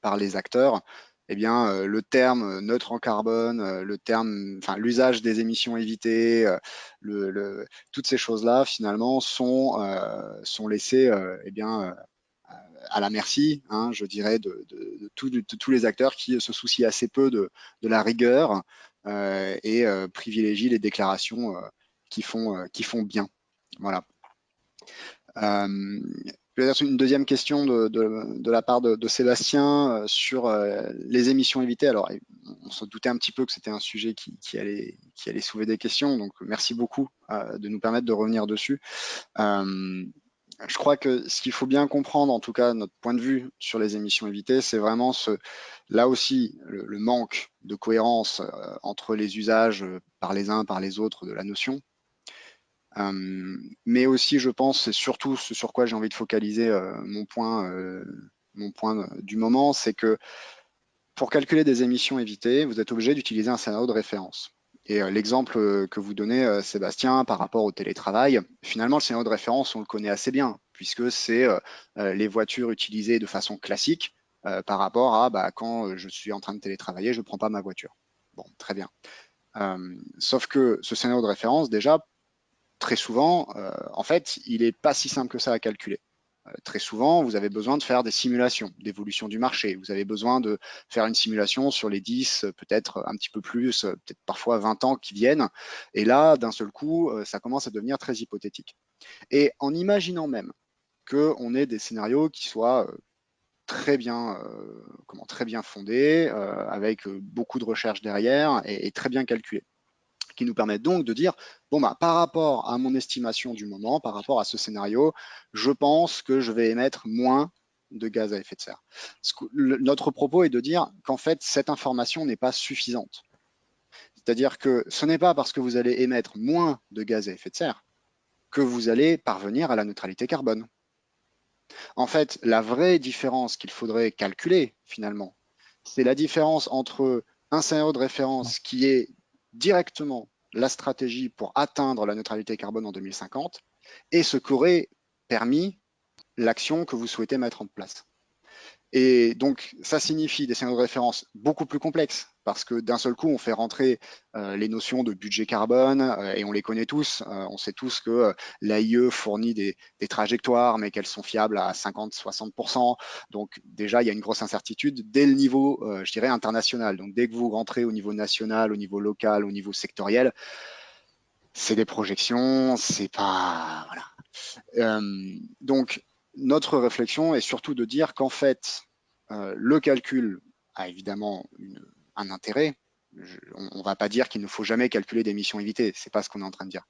par les acteurs, eh bien, le terme neutre en carbone, le terme, enfin, l'usage des émissions évitées, toutes ces choses-là, finalement, sont laissées, eh bien, à la merci, hein, je dirais, de tous les acteurs qui se soucient assez peu de la rigueur et privilégient les déclarations qui font bien. Voilà. Peut-être une deuxième question de la part de Sébastien sur les émissions évitées. Alors, on se doutait un petit peu que c'était un sujet qui allait soulever des questions, donc merci beaucoup de nous permettre de revenir dessus. Je crois que ce qu'il faut bien comprendre, en tout cas notre point de vue sur les émissions évitées, c'est vraiment là aussi le manque de cohérence entre les usages par les uns, par les autres de la notion. Mais aussi, je pense, c'est surtout ce sur quoi j'ai envie de focaliser mon point du moment, c'est que pour calculer des émissions évitées, vous êtes obligé d'utiliser un scénario de référence. Et l'exemple que vous donnez, Sébastien, par rapport au télétravail, finalement, le scénario de référence, on le connaît assez bien, puisque c'est les voitures utilisées de façon classique par rapport à quand je suis en train de télétravailler, je ne prends pas ma voiture. Bon, très bien. Sauf que ce scénario de référence, déjà, très souvent, en fait, il n'est pas si simple que ça à calculer. Très souvent, vous avez besoin de faire des simulations d'évolution du marché. Vous avez besoin de faire une simulation sur les 10, peut-être un petit peu plus, peut-être parfois 20 ans qui viennent. Et là, d'un seul coup, ça commence à devenir très hypothétique. Et en imaginant même qu'on ait des scénarios qui soient très bien fondés, avec beaucoup de recherches derrière et très bien calculés, qui nous permettent donc de dire, bon, bah, par rapport à mon estimation du moment, par rapport à ce scénario, je pense que je vais émettre moins de gaz à effet de serre. Notre propos est de dire qu'en fait, cette information n'est pas suffisante. C'est-à-dire que ce n'est pas parce que vous allez émettre moins de gaz à effet de serre que vous allez parvenir à la neutralité carbone. En fait, la vraie différence qu'il faudrait calculer, finalement, c'est la différence entre un scénario de référence qui est directement la stratégie pour atteindre la neutralité carbone en 2050 et ce qu'aurait permis l'action que vous souhaitez mettre en place. Et donc, ça signifie des scénarios de référence beaucoup plus complexes, parce que d'un seul coup, on fait rentrer les notions de budget carbone, et on les connaît tous. On sait tous que l'AIE fournit des trajectoires, mais qu'elles sont fiables à 50-60%. Donc déjà, il y a une grosse incertitude dès le niveau, je dirais, international. Donc dès que vous rentrez au niveau national, au niveau local, au niveau sectoriel, c'est des projections, c'est pas... Voilà. Donc, notre réflexion est surtout de dire qu'en fait, le calcul a évidemment un intérêt. On ne va pas dire qu'il ne faut jamais calculer d'émissions évitées, c'est pas ce qu'on est en train de dire.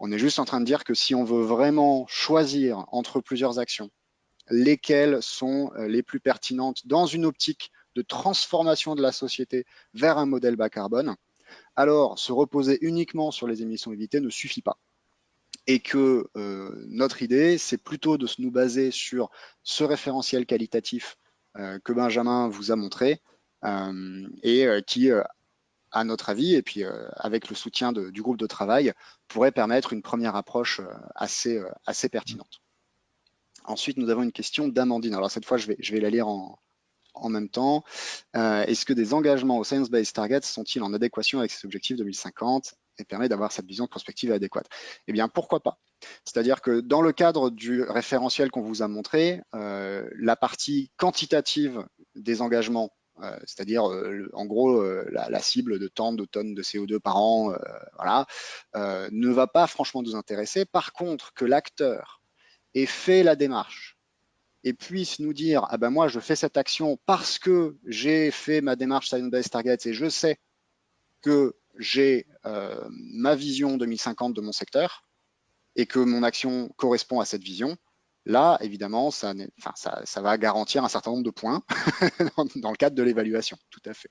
On est juste en train de dire que si on veut vraiment choisir entre plusieurs actions, lesquelles sont les plus pertinentes dans une optique de transformation de la société vers un modèle bas carbone, alors se reposer uniquement sur les émissions évitées ne suffit pas et que notre idée, c'est plutôt de nous baser sur ce référentiel qualitatif que Benjamin vous a montré et qui, à notre avis, et puis avec le soutien du groupe de travail, pourrait permettre une première approche assez pertinente. Ensuite, nous avons une question d'Amandine. Alors cette fois, je vais la lire en même temps. Est-ce que des engagements au Science-Based Targets sont-ils en adéquation avec ces objectifs 2050 et permet d'avoir cette vision prospective et adéquate? Eh bien, pourquoi pas? C'est-à-dire que dans le cadre du référentiel qu'on vous a montré, la partie quantitative des engagements, c'est-à-dire en gros la cible de tant de tonnes de CO2 par an, voilà, ne va pas franchement nous intéresser. Par contre, que l'acteur ait fait la démarche et puisse nous dire ah ben moi je fais cette action parce que j'ai fait ma démarche Science-Based Targets et je sais que j'ai ma vision 2050 de mon secteur et que mon action correspond à cette vision, là évidemment ça va garantir un certain nombre de points dans le cadre de l'évaluation, tout à fait.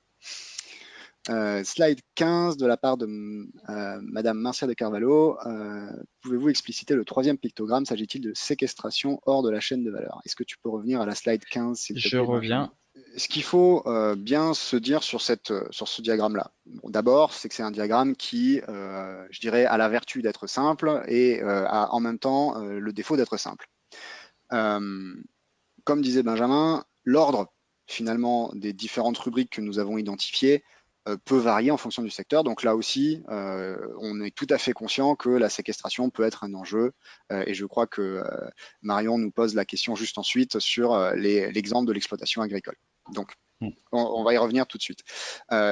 Slide 15 de la part de Madame Marcia de Carvalho. Pouvez-vous expliciter le troisième pictogramme? S'agit-il de séquestration hors de la chaîne de valeur? Est-ce que tu peux revenir à la slide 15, s'il te Je plaît, Benjamin? reviens. Ce qu'il faut bien se dire sur ce diagramme-là, bon, d'abord, c'est que c'est un diagramme qui, je dirais, a la vertu d'être simple et a en même temps le défaut d'être simple. Comme disait Benjamin, l'ordre finalement des différentes rubriques que nous avons identifiées peut varier en fonction du secteur. Donc là aussi, on est tout à fait conscient que la séquestration peut être un enjeu. Et je crois que Marion nous pose la question juste ensuite sur l'exemple de l'exploitation agricole. Donc, on va y revenir tout de suite.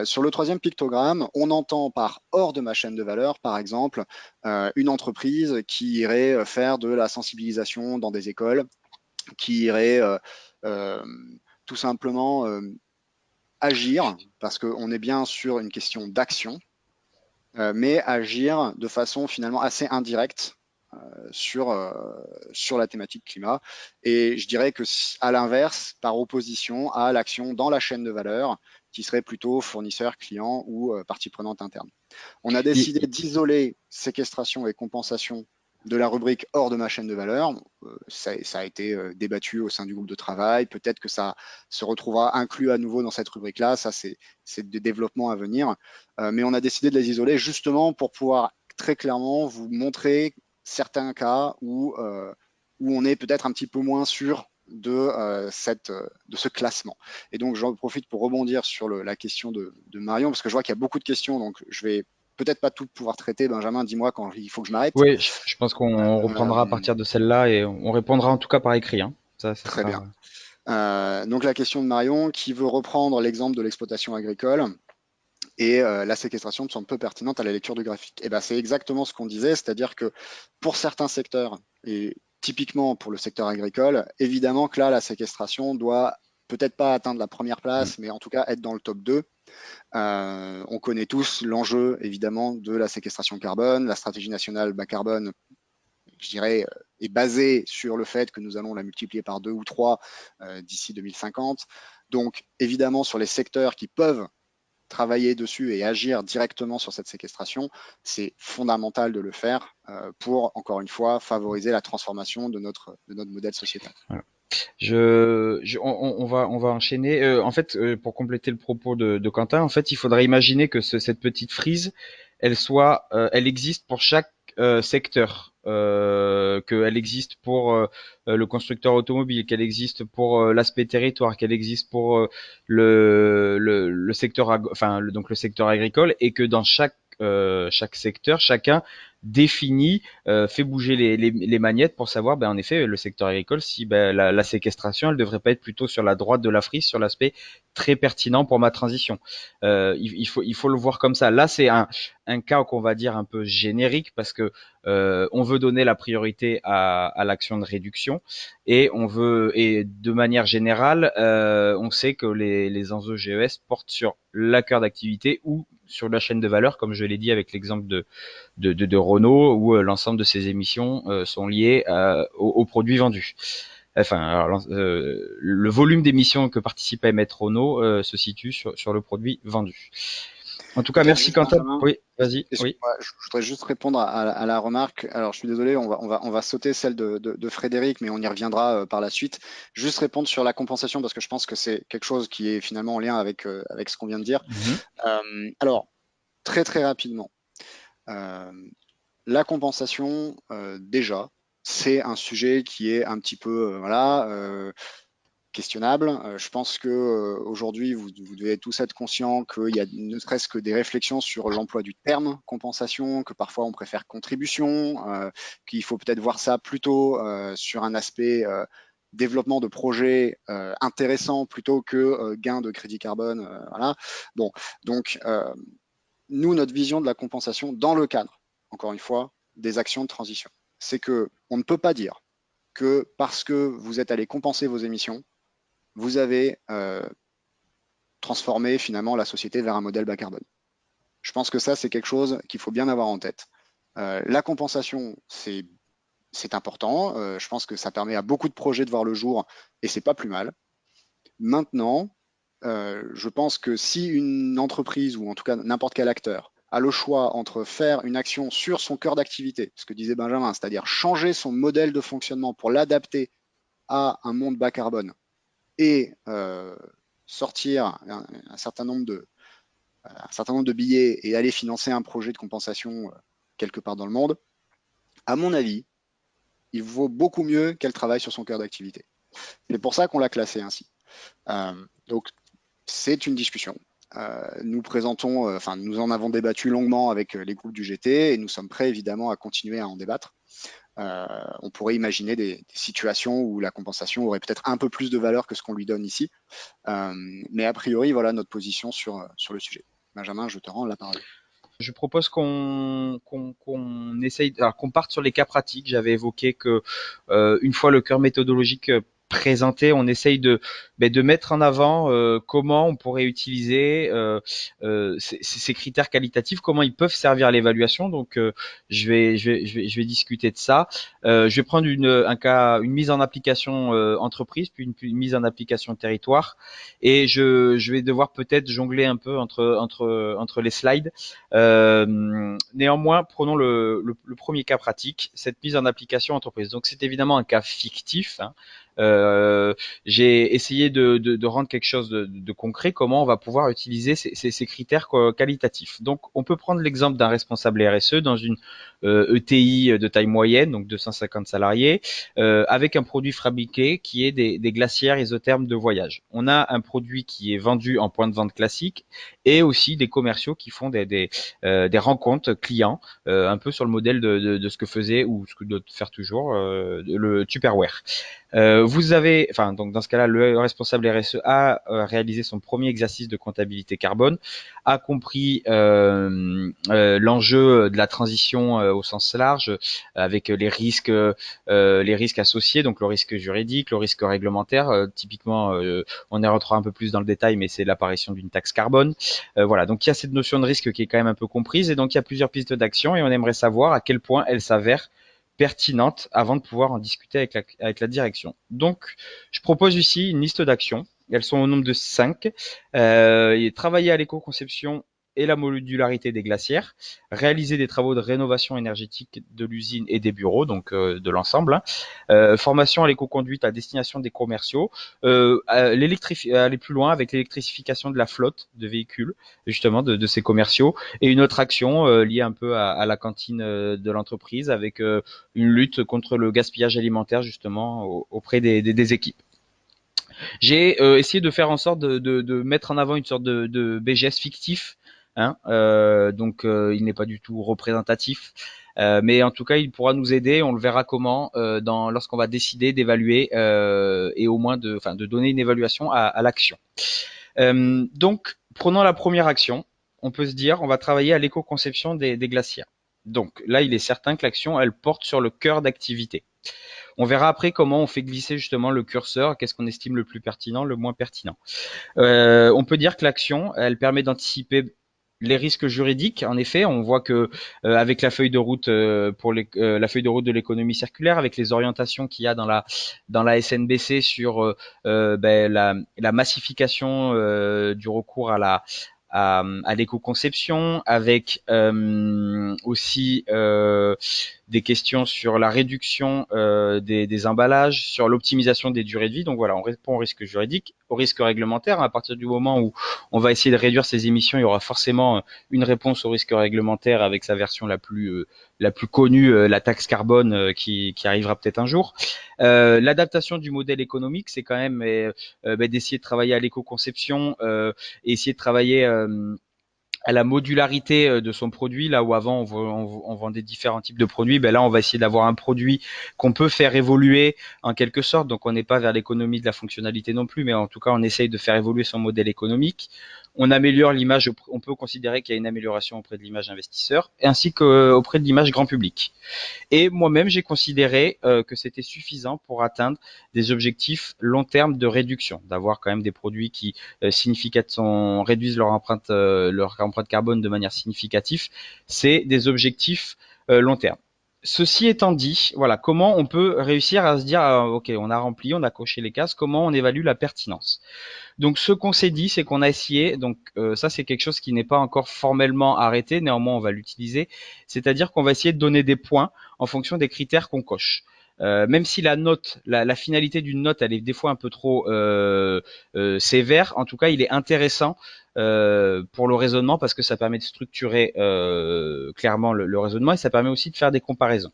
Sur le troisième pictogramme, on entend par hors de ma chaîne de valeur, par exemple, une entreprise qui irait faire de la sensibilisation dans des écoles, qui irait tout simplement agir, parce qu'on est bien sur une question d'action, mais agir de façon finalement assez indirecte sur la thématique climat. Et je dirais que à l'inverse, par opposition à l'action dans la chaîne de valeur, qui serait plutôt fournisseur, client ou partie prenante interne. On a décidé d'isoler séquestration et compensation de la rubrique hors de ma chaîne de valeur. Ça a été débattu au sein du groupe de travail. Peut-être que ça se retrouvera inclus à nouveau dans cette rubrique-là. Ça, c'est des développements à venir. Mais on a décidé de les isoler justement pour pouvoir très clairement vous montrer certains cas où on est peut-être un petit peu moins sûr de ce classement. Et donc, j'en profite pour rebondir sur la question de Marion, parce que je vois qu'il y a beaucoup de questions, donc je vais peut-être pas tout pouvoir traiter. Benjamin, dis-moi quand il faut que je m'arrête. Oui, je pense qu'on reprendra à Euh, partir de celle-là et on répondra en tout cas par écrit, hein. Ça Très bien. sera. Donc la question de Marion, qui veut reprendre l'exemple de l'exploitation agricole et la séquestration me semble peu pertinente à la lecture du graphique. Et ben c'est exactement ce qu'on disait, c'est-à-dire que pour certains secteurs, et typiquement pour le secteur agricole, évidemment que là, la séquestration doit peut-être pas atteindre la première Mm. place, mais en tout cas être dans le top 2. On connaît tous l'enjeu, évidemment, de la séquestration carbone. La stratégie nationale bas carbone, je dirais, est basée sur le fait que nous allons la multiplier par 2 ou 3 d'ici 2050. Donc, évidemment, sur les secteurs qui peuvent travailler dessus et agir directement sur cette séquestration, c'est fondamental de le faire pour, encore une fois, favoriser la transformation de notre modèle sociétal. Voilà. On va enchaîner. En fait, pour compléter le propos de Quentin, en fait, il faudrait imaginer que cette petite frise, elle existe pour chaque secteur, qu'elle existe pour le constructeur automobile, qu'elle existe pour l'aspect territoire, qu'elle existe pour le secteur, donc le secteur agricole, et que dans chaque secteur, chacun définit, fait bouger les magnettes pour savoir, ben, en effet, le secteur agricole, si ben, la séquestration, elle devrait pas être plutôt sur la droite de la frise, sur l'aspect très pertinent pour ma transition. Il faut le voir comme ça. Là, c'est un cas qu'on va dire un peu générique parce que on veut donner la priorité à l'action de réduction et de manière générale, on sait que les enjeux GES portent sur la cœur d'activité ou sur la chaîne de valeur, comme je l'ai dit avec l'exemple de Renault, où l'ensemble de ces émissions sont liées aux produits vendus. Enfin, alors, le volume d'émissions que participe à émettre Renault se situe sur le produit vendu. En tout cas, Peut-être merci juste, Quentin. Benjamin, Oui, vas-y. Oui. excuse-moi, je voudrais juste répondre à la remarque. Alors, je suis désolé, on va sauter celle de Frédéric, mais on y reviendra par la suite. Juste répondre sur la compensation, parce que je pense que c'est quelque chose qui est finalement en lien avec ce qu'on vient de dire. Mhm. Alors, très très rapidement, euh, la compensation, déjà, c'est un sujet qui est un petit peu, voilà, questionnable. Je pense que aujourd'hui, vous devez tous être conscients qu'il y a ne serait-ce que des réflexions sur l'emploi du terme compensation, que parfois on préfère contribution, qu'il faut peut-être voir ça plutôt sur un aspect développement de projets intéressants plutôt que gain de crédit carbone. Voilà. Bon, donc nous, notre vision de la compensation dans le cadre, encore une fois, des actions de transition, c'est que on ne peut pas dire que parce que vous êtes allé compenser vos émissions, vous avez transformé finalement la société vers un modèle bas carbone. Je pense que ça, c'est quelque chose qu'il faut bien avoir en tête. La compensation, c'est important. Je pense que ça permet à beaucoup de projets de voir le jour et c'est pas plus mal. Maintenant, je pense que si une entreprise ou en tout cas n'importe quel acteur a le choix entre faire une action sur son cœur d'activité, ce que disait Benjamin, c'est-à-dire changer son modèle de fonctionnement pour l'adapter à un monde bas carbone et sortir un certain nombre de billets et aller financer un projet de compensation quelque part dans le monde, à mon avis, il vaut beaucoup mieux qu'elle travaille sur son cœur d'activité. C'est pour ça qu'on l'a classé ainsi. Donc, c'est une discussion. Nous présentons, enfin, nous en avons débattu longuement avec les groupes du GT et nous sommes prêts évidemment à continuer à en débattre. On pourrait imaginer des situations où la compensation aurait peut-être un peu plus de valeur que ce qu'on lui donne ici. Mais a priori, voilà notre position sur le sujet. Benjamin, je te rends la parole. Je propose qu'on essaye, alors qu'on parte sur les cas pratiques. J'avais évoqué que une fois le cœur méthodologique présenté, on essaye de mettre en avant comment on pourrait utiliser ces critères qualitatifs, comment ils peuvent servir à l'évaluation. Donc, je vais discuter de ça. Je vais prendre une mise en application entreprise, puis une mise en application territoire, et je vais devoir peut-être jongler un peu entre les slides. Néanmoins, prenons le premier cas pratique, cette mise en application entreprise. Donc c'est évidemment un cas fictif, hein, J'ai essayé de rendre quelque chose de concret, comment on va pouvoir utiliser ces critères qualitatifs. Donc, on peut prendre l'exemple d'un responsable RSE dans une ETI de taille moyenne, donc 250 salariés, avec un produit fabriqué qui est des glacières isothermes de voyage. On a un produit qui est vendu en point de vente classique et aussi des commerciaux qui font des rencontres clients, un peu sur le modèle de ce que faisait ou ce que doit faire toujours le Tupperware. Vous avez, enfin, donc dans ce cas-là, le responsable RSE a réalisé son premier exercice de comptabilité carbone, a compris l'enjeu de la transition au sens large, avec les risques associés, donc le risque juridique, le risque réglementaire. Typiquement, on y rentrera un peu plus dans le détail, mais c'est l'apparition d'une taxe carbone. Voilà, donc il y a cette notion de risque qui est quand même un peu comprise, et donc il y a plusieurs pistes d'action, et on aimerait savoir à quel point elle s'avère pertinente avant de pouvoir en discuter avec la direction. Donc, je propose ici une liste d'actions. Elles sont au nombre de 5. Travailler à l'éco-conception et la modularité des glacières, réaliser des travaux de rénovation énergétique de l'usine et des bureaux, donc de l'ensemble, hein. Formation à l'éco-conduite à destination des commerciaux, aller plus loin avec l'électrification de la flotte de véhicules, justement de ces commerciaux, et une autre action liée un peu à la cantine de l'entreprise avec une lutte contre le gaspillage alimentaire justement auprès des équipes. J'ai essayé de faire en sorte de mettre en avant une sorte de BGS fictif, hein, donc il n'est pas du tout représentatif. Mais en tout cas, il pourra nous aider. On le verra comment lorsqu'on va décider d'évaluer et au moins de donner une évaluation à l'action. Donc, prenons la première action. On peut se dire, on va travailler à l'éco-conception des glaciers. Donc là, il est certain que l'action, elle porte sur le cœur d'activité. On verra après comment on fait glisser justement le curseur, qu'est-ce qu'on estime le plus pertinent, le moins pertinent. On peut dire que l'action, elle permet d'anticiper les risques juridiques. En effet, on voit que avec la feuille de route la feuille de route de l'économie circulaire, avec les orientations qu'il y a dans la SNBC sur la massification du recours à l'éco-conception, avec aussi des questions sur la réduction des emballages, sur l'optimisation des durées de vie. Donc voilà, on répond au risque juridique, au risque réglementaire. À partir du moment où on va essayer de réduire ces émissions, il y aura forcément une réponse au risque réglementaire avec sa version la plus connue, la taxe carbone qui arrivera peut-être un jour. L'adaptation du modèle économique, c'est quand même d'essayer de travailler à l'éco-conception et essayer de travailler à la modularité de son produit. Là où avant on vendait différents types de produits, ben là on va essayer d'avoir un produit qu'on peut faire évoluer en quelque sorte. Donc on n'est pas vers l'économie de la fonctionnalité non plus, mais en tout cas on essaye de faire évoluer son modèle économique. On améliore l'image, on peut considérer qu'il y a une amélioration auprès de l'image investisseur, ainsi qu'auprès de l'image grand public. Et moi-même, j'ai considéré que c'était suffisant pour atteindre des objectifs long terme de réduction, d'avoir quand même des produits qui réduisent leur empreinte carbone de manière significative. C'est des objectifs long terme. Ceci étant dit, voilà, comment on peut réussir à se dire, ok, on a rempli, on a coché les cases, comment on évalue la pertinence. Donc, ce qu'on s'est dit, c'est qu'on a essayé. Donc, ça, c'est quelque chose qui n'est pas encore formellement arrêté. Néanmoins, on va l'utiliser. C'est-à-dire qu'on va essayer de donner des points en fonction des critères qu'on coche. Même si la note, la finalité d'une note, elle est des fois un peu trop sévère. En tout cas, il est intéressant pour le raisonnement parce que ça permet de structurer clairement le raisonnement et ça permet aussi de faire des comparaisons.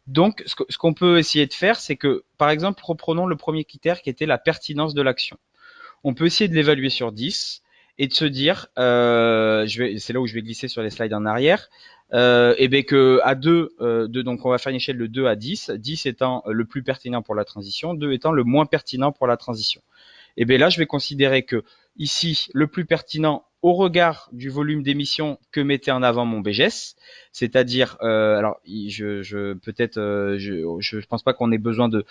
Donc, ce qu'on peut essayer de faire, c'est que, par exemple, reprenons le premier critère qui était la pertinence de l'action. On peut essayer de l'évaluer sur 10 et de se dire, c'est là où je vais glisser sur les slides en arrière, et bien que à 2, donc on va faire une échelle de 2 à 10, 10 étant le plus pertinent pour la transition, 2 étant le moins pertinent pour la transition. Et bien là, je vais considérer que ici, le plus pertinent au regard du volume d'émissions que mettait en avant mon BGS, c'est-à-dire, alors, peut-être, je pense pas qu'on ait besoin de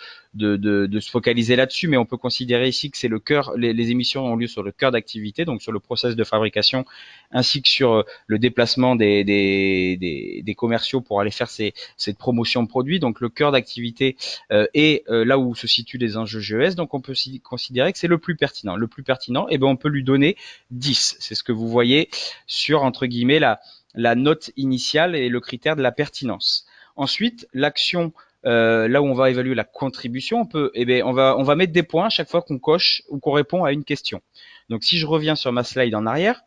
se focaliser là-dessus, mais on peut considérer ici que c'est le cœur, les émissions ont lieu sur le cœur d'activité, donc sur le process de fabrication, ainsi que sur le déplacement des commerciaux pour aller faire cette promotion de produits. Donc le cœur d'activité est là où se situent les enjeux GES. Donc on peut considérer que c'est le plus pertinent. Le plus pertinent, et ben on peut lui donner 10. C'est ce que vous voyez sur entre guillemets la note initiale et le critère de la pertinence. Ensuite, l'action là où on va évaluer la contribution, on va mettre des points à chaque fois qu'on coche ou qu'on répond à une question. Donc si je reviens sur ma slide en arrière,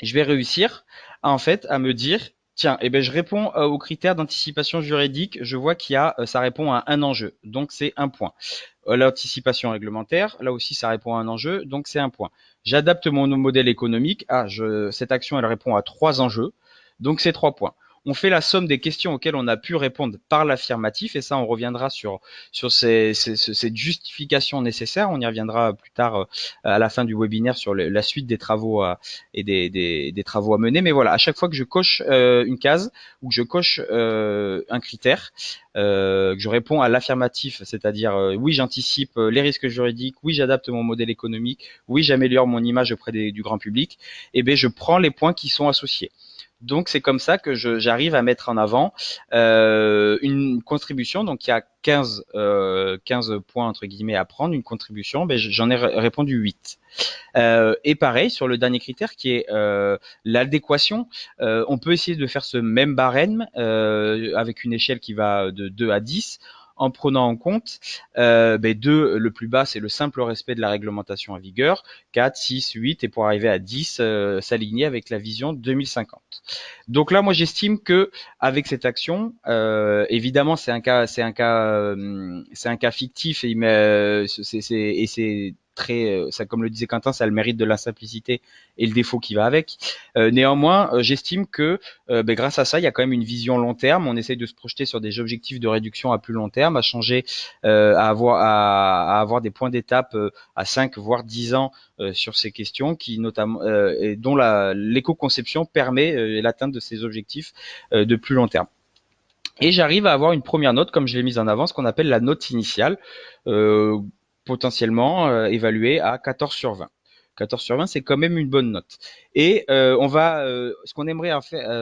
je vais réussir en fait à me dire tiens, je réponds aux critères d'anticipation juridique, je vois ça répond à un enjeu, donc c'est un point. L'anticipation réglementaire, là aussi ça répond à un enjeu, donc c'est un point. J'adapte mon modèle économique, cette action elle répond à 3 enjeux, donc c'est 3 points. On fait la somme des questions auxquelles on a pu répondre par l'affirmatif, et ça on reviendra sur cette justification nécessaire, on y reviendra plus tard à la fin du webinaire sur la suite des travaux et des travaux à mener. Mais voilà, à chaque fois que je coche une case ou que je coche un critère, que je réponds à l'affirmatif, c'est-à-dire oui, j'anticipe les risques juridiques, oui, j'adapte mon modèle économique, oui, j'améliore mon image auprès du grand public, je prends les points qui sont associés. Donc c'est comme ça que j'arrive à mettre en avant une contribution. Donc il y a 15 points entre guillemets à prendre, une contribution, j'en ai répondu 8. Et pareil sur le dernier critère qui est l'adéquation, on peut essayer de faire ce même barème avec une échelle qui va de 2 à 10 en prenant en compte 2, le plus bas c'est le simple respect de la réglementation en vigueur, 4, 6, 8 et pour arriver à 10 s'aligner avec la vision 2050. Donc là moi j'estime que avec cette action, évidemment c'est un cas fictif et c'est très, ça, comme le disait Quentin, ça a le mérite de la simplicité et le défaut qui va avec. Néanmoins, j'estime que grâce à ça, il y a quand même une vision long terme. On essaye de se projeter sur des objectifs de réduction à plus long terme, à changer, à avoir des points d'étape à 5 voire 10 ans sur ces questions, qui notamment et dont l'éco-conception permet l'atteinte de ces objectifs de plus long terme. Et j'arrive à avoir une première note, comme je l'ai mise en avant, ce qu'on appelle la note initiale. Potentiellement évalué à 14 sur 20. 14 sur 20, c'est quand même une bonne note. Et ce qu'on aimerait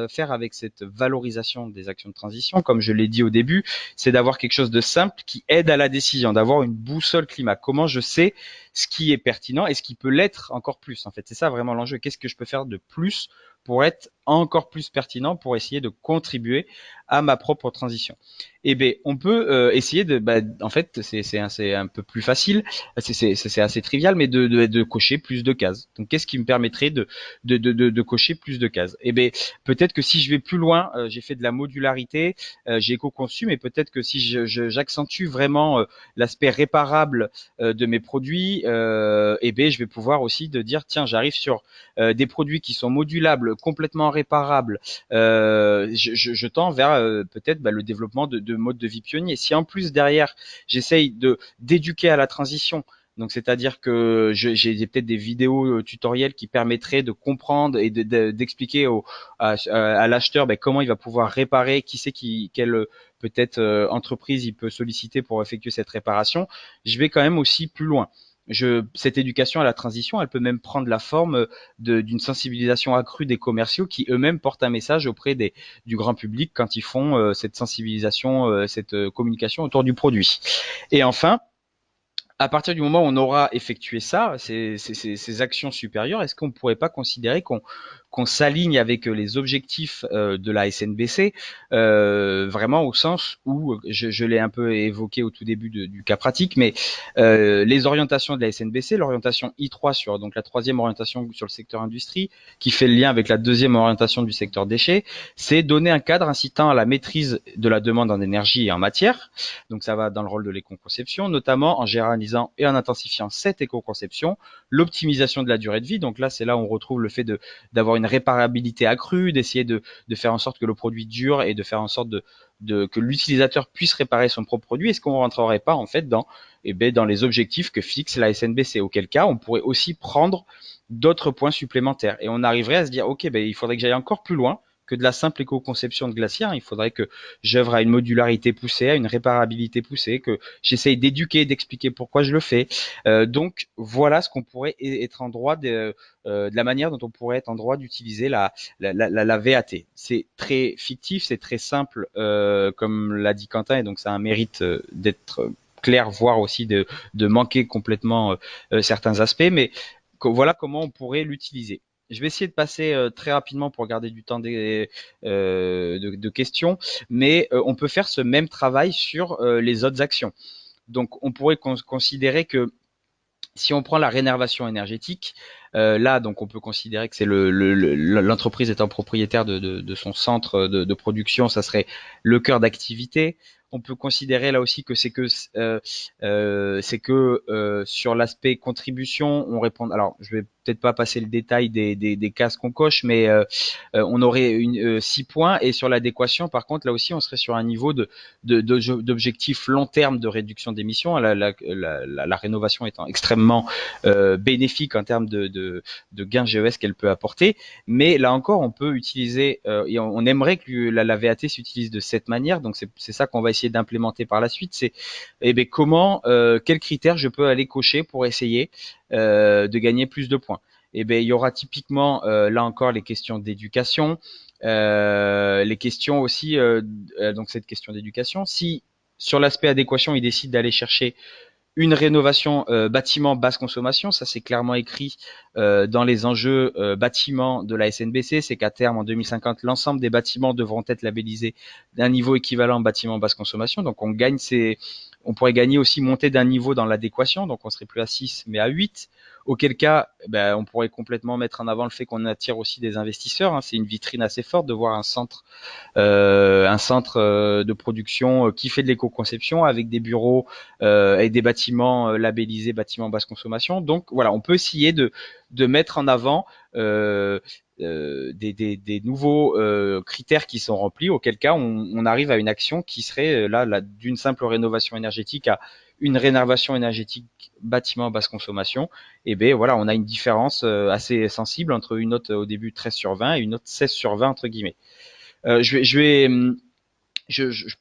faire avec cette valorisation des actions de transition, comme je l'ai dit au début, c'est d'avoir quelque chose de simple qui aide à la décision, d'avoir une boussole climat. Comment je sais ce qui est pertinent et ce qui peut l'être encore plus. En fait, c'est ça vraiment l'enjeu. Qu'est-ce que je peux faire de plus pour être encore plus pertinent, pour essayer de contribuer à ma propre transition. On peut essayer en fait, c'est un peu plus facile, c'est assez trivial, mais de cocher plus de cases. Donc, qu'est-ce qui me permettrait de cocher plus de cases? Peut-être que si je vais plus loin, j'ai fait de la modularité, j'ai éco-conçu, mais peut-être que si j'accentue vraiment l'aspect réparable de mes produits, je vais pouvoir aussi dire tiens, j'arrive sur des produits qui sont modulables, complètement réparables. Je tends vers peut-être le développement de modes de vie pionniers. Si en plus derrière j'essaye d'éduquer à la transition, donc c'est-à-dire que j'ai peut-être des vidéos tutoriels qui permettraient de comprendre et d'expliquer à l'acheteur comment il va pouvoir réparer, quelle peut-être entreprise il peut solliciter pour effectuer cette réparation. Je vais quand même aussi plus loin. Cette éducation à la transition, elle peut même prendre la forme d'une sensibilisation accrue des commerciaux qui eux-mêmes portent un message auprès du grand public quand ils font cette sensibilisation, cette communication autour du produit. Et enfin, à partir du moment où on aura effectué ça, ces actions supérieures, est-ce qu'on ne pourrait pas considérer qu'on s'aligne avec les objectifs de la SNBC, vraiment au sens où, je l'ai un peu évoqué au tout début du cas pratique, mais les orientations de la SNBC, l'orientation I3 sur donc la troisième orientation sur le secteur industrie, qui fait le lien avec la deuxième orientation du secteur déchets, c'est donner un cadre incitant à la maîtrise de la demande en énergie et en matière. Donc ça va dans le rôle de l'éco-conception, notamment en généralisant et en intensifiant cette éco-conception, l'optimisation de la durée de vie. Donc là, c'est là où on retrouve le fait d'avoir une réparabilité accrue, d'essayer de faire en sorte que le produit dure et de faire en sorte que l'utilisateur puisse réparer son propre produit. Est-ce qu'on ne rentrerait pas en fait dans les objectifs que fixe la SNBC? Auquel cas, on pourrait aussi prendre d'autres points supplémentaires et on arriverait à se dire ok, il faudrait que j'aille encore plus loin que de la simple éco-conception de glacière. Il faudrait que j'œuvre à une modularité poussée, à une réparabilité poussée, que j'essaye d'éduquer, d'expliquer pourquoi je le fais. Donc voilà ce qu'on pourrait être en droit de la manière dont on pourrait être en droit d'utiliser la VAT. C'est très fictif, c'est très simple, comme l'a dit Quentin, et donc ça a un mérite d'être clair, voire aussi de manquer complètement certains aspects, mais voilà comment on pourrait l'utiliser. Je vais essayer de passer très rapidement pour garder du temps de questions, mais on peut faire ce même travail sur les autres actions. Donc, on pourrait considérer que si on prend la rénervation énergétique, là, donc on peut considérer que c'est l'entreprise étant propriétaire de son centre de production, ça serait le cœur d'activité. On peut considérer là aussi que sur l'aspect contribution, on répond. Alors, je vais peut-être pas passer le détail des cases qu'on coche, mais on aurait 6 points. Et sur l'adéquation, par contre, là aussi, on serait sur un niveau d'objectifs long terme de réduction d'émissions. La rénovation étant extrêmement bénéfique en termes de gains GES qu'elle peut apporter. Mais là encore, on peut utiliser, et on aimerait que la VAT s'utilise de cette manière. Donc c'est ça qu'on va essayer d'implémenter par la suite. C'est quels critères je peux aller cocher pour essayer de gagner plus de points. Il y aura typiquement là encore les questions d'éducation, les questions aussi, donc cette question d'éducation. Si sur l'aspect adéquation, il décide d'aller chercher une rénovation bâtiment basse consommation, ça c'est clairement écrit dans les enjeux bâtiments de la SNBC, c'est qu'à terme en 2050, l'ensemble des bâtiments devront être labellisés d'un niveau équivalent bâtiment basse consommation. Donc on pourrait gagner aussi monter d'un niveau dans l'adéquation, donc on serait plus à 6 mais à 8. Auquel cas, on pourrait complètement mettre en avant le fait qu'on attire aussi des investisseurs. C'est une vitrine assez forte de voir un centre de production qui fait de l'éco-conception avec des bureaux et des bâtiments labellisés bâtiments basse consommation. Donc voilà, on peut essayer de mettre en avant des nouveaux critères qui sont remplis, auquel cas on arrive à une action qui serait là d'une simple rénovation énergétique à une rénovation énergétique bâtiment basse consommation. Et voilà, on a une différence assez sensible entre une note au début 13/20 et une note 16/20 entre guillemets.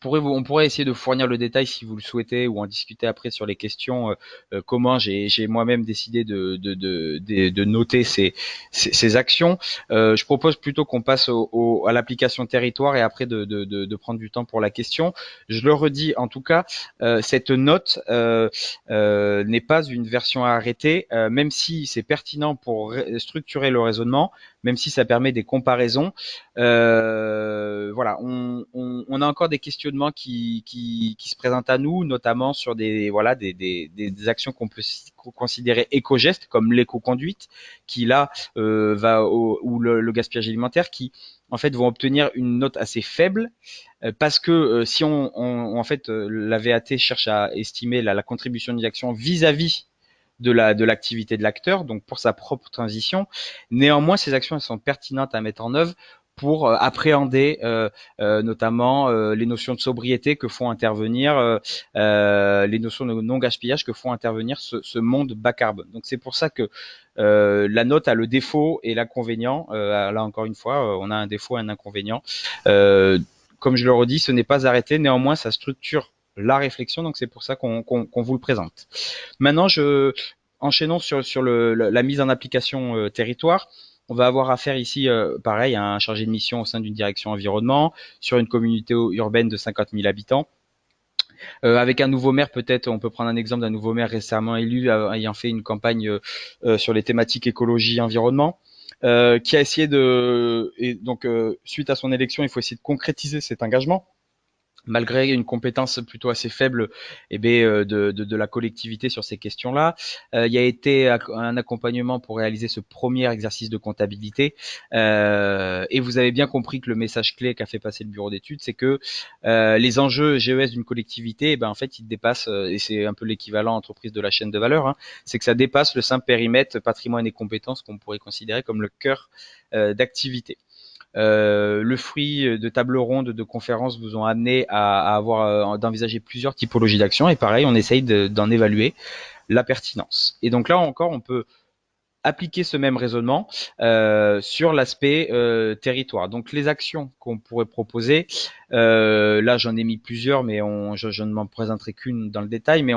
On pourrait essayer de fournir le détail si vous le souhaitez ou en discuter après sur les questions. Comment j'ai moi-même décidé de noter ces actions. Je propose plutôt qu'on passe à l'application territoire et après de prendre du temps pour la question. Je le redis en tout cas, cette note n'est pas une version à arrêter, même si c'est pertinent pour structurer le raisonnement, même si ça permet des comparaisons. Voilà, on a encore des questionnements qui se présentent à nous, notamment sur des actions qu'on peut considérer éco-gestes comme l'éco-conduite, qui là ou le gaspillage alimentaire, qui en fait vont obtenir une note assez faible parce que si la VAT cherche à estimer la contribution d'une action vis-à-vis de l'activité de l'acteur, donc pour sa propre transition. Néanmoins, ces actions elles sont pertinentes à mettre en œuvre pour appréhender notamment les notions de sobriété que font intervenir, les notions de non-gaspillage que font intervenir ce monde bas carbone. Donc c'est pour ça que la note a le défaut et l'inconvénient. Là encore une fois, on a un défaut et un inconvénient. Comme je le redis, ce n'est pas arrêté. Néanmoins, ça structure la réflexion, donc c'est pour ça qu'on vous le présente. Maintenant, enchaînons sur la mise en application territoire. On va avoir affaire ici, pareil, à un chargé de mission au sein d'une direction environnement, sur une communauté urbaine de 50 000 habitants. Avec un nouveau maire, peut-être, on peut prendre un exemple d'un nouveau maire récemment élu, ayant fait une campagne sur les thématiques écologie, environnement. Qui a essayé suite à son élection, il faut essayer de concrétiser cet engagement. Malgré une compétence plutôt assez faible de la collectivité sur ces questions-là. Il y a été un accompagnement pour réaliser ce premier exercice de comptabilité. Et vous avez bien compris que le message clé qu'a fait passer le bureau d'études, c'est que les enjeux GES d'une collectivité, en fait, ils dépassent, et c'est un peu l'équivalent entreprise de la chaîne de valeur, c'est que ça dépasse le simple périmètre patrimoine et compétences qu'on pourrait considérer comme le cœur d'activité. Le fruit de tables rondes, de conférences vous ont amené à avoir d'envisager plusieurs typologies d'actions et pareil, on essaye d'en évaluer la pertinence. Et donc là encore, on peut appliquer ce même raisonnement sur l'aspect territoire. Donc les actions qu'on pourrait proposer, là j'en ai mis plusieurs, mais je ne m'en présenterai qu'une dans le détail, mais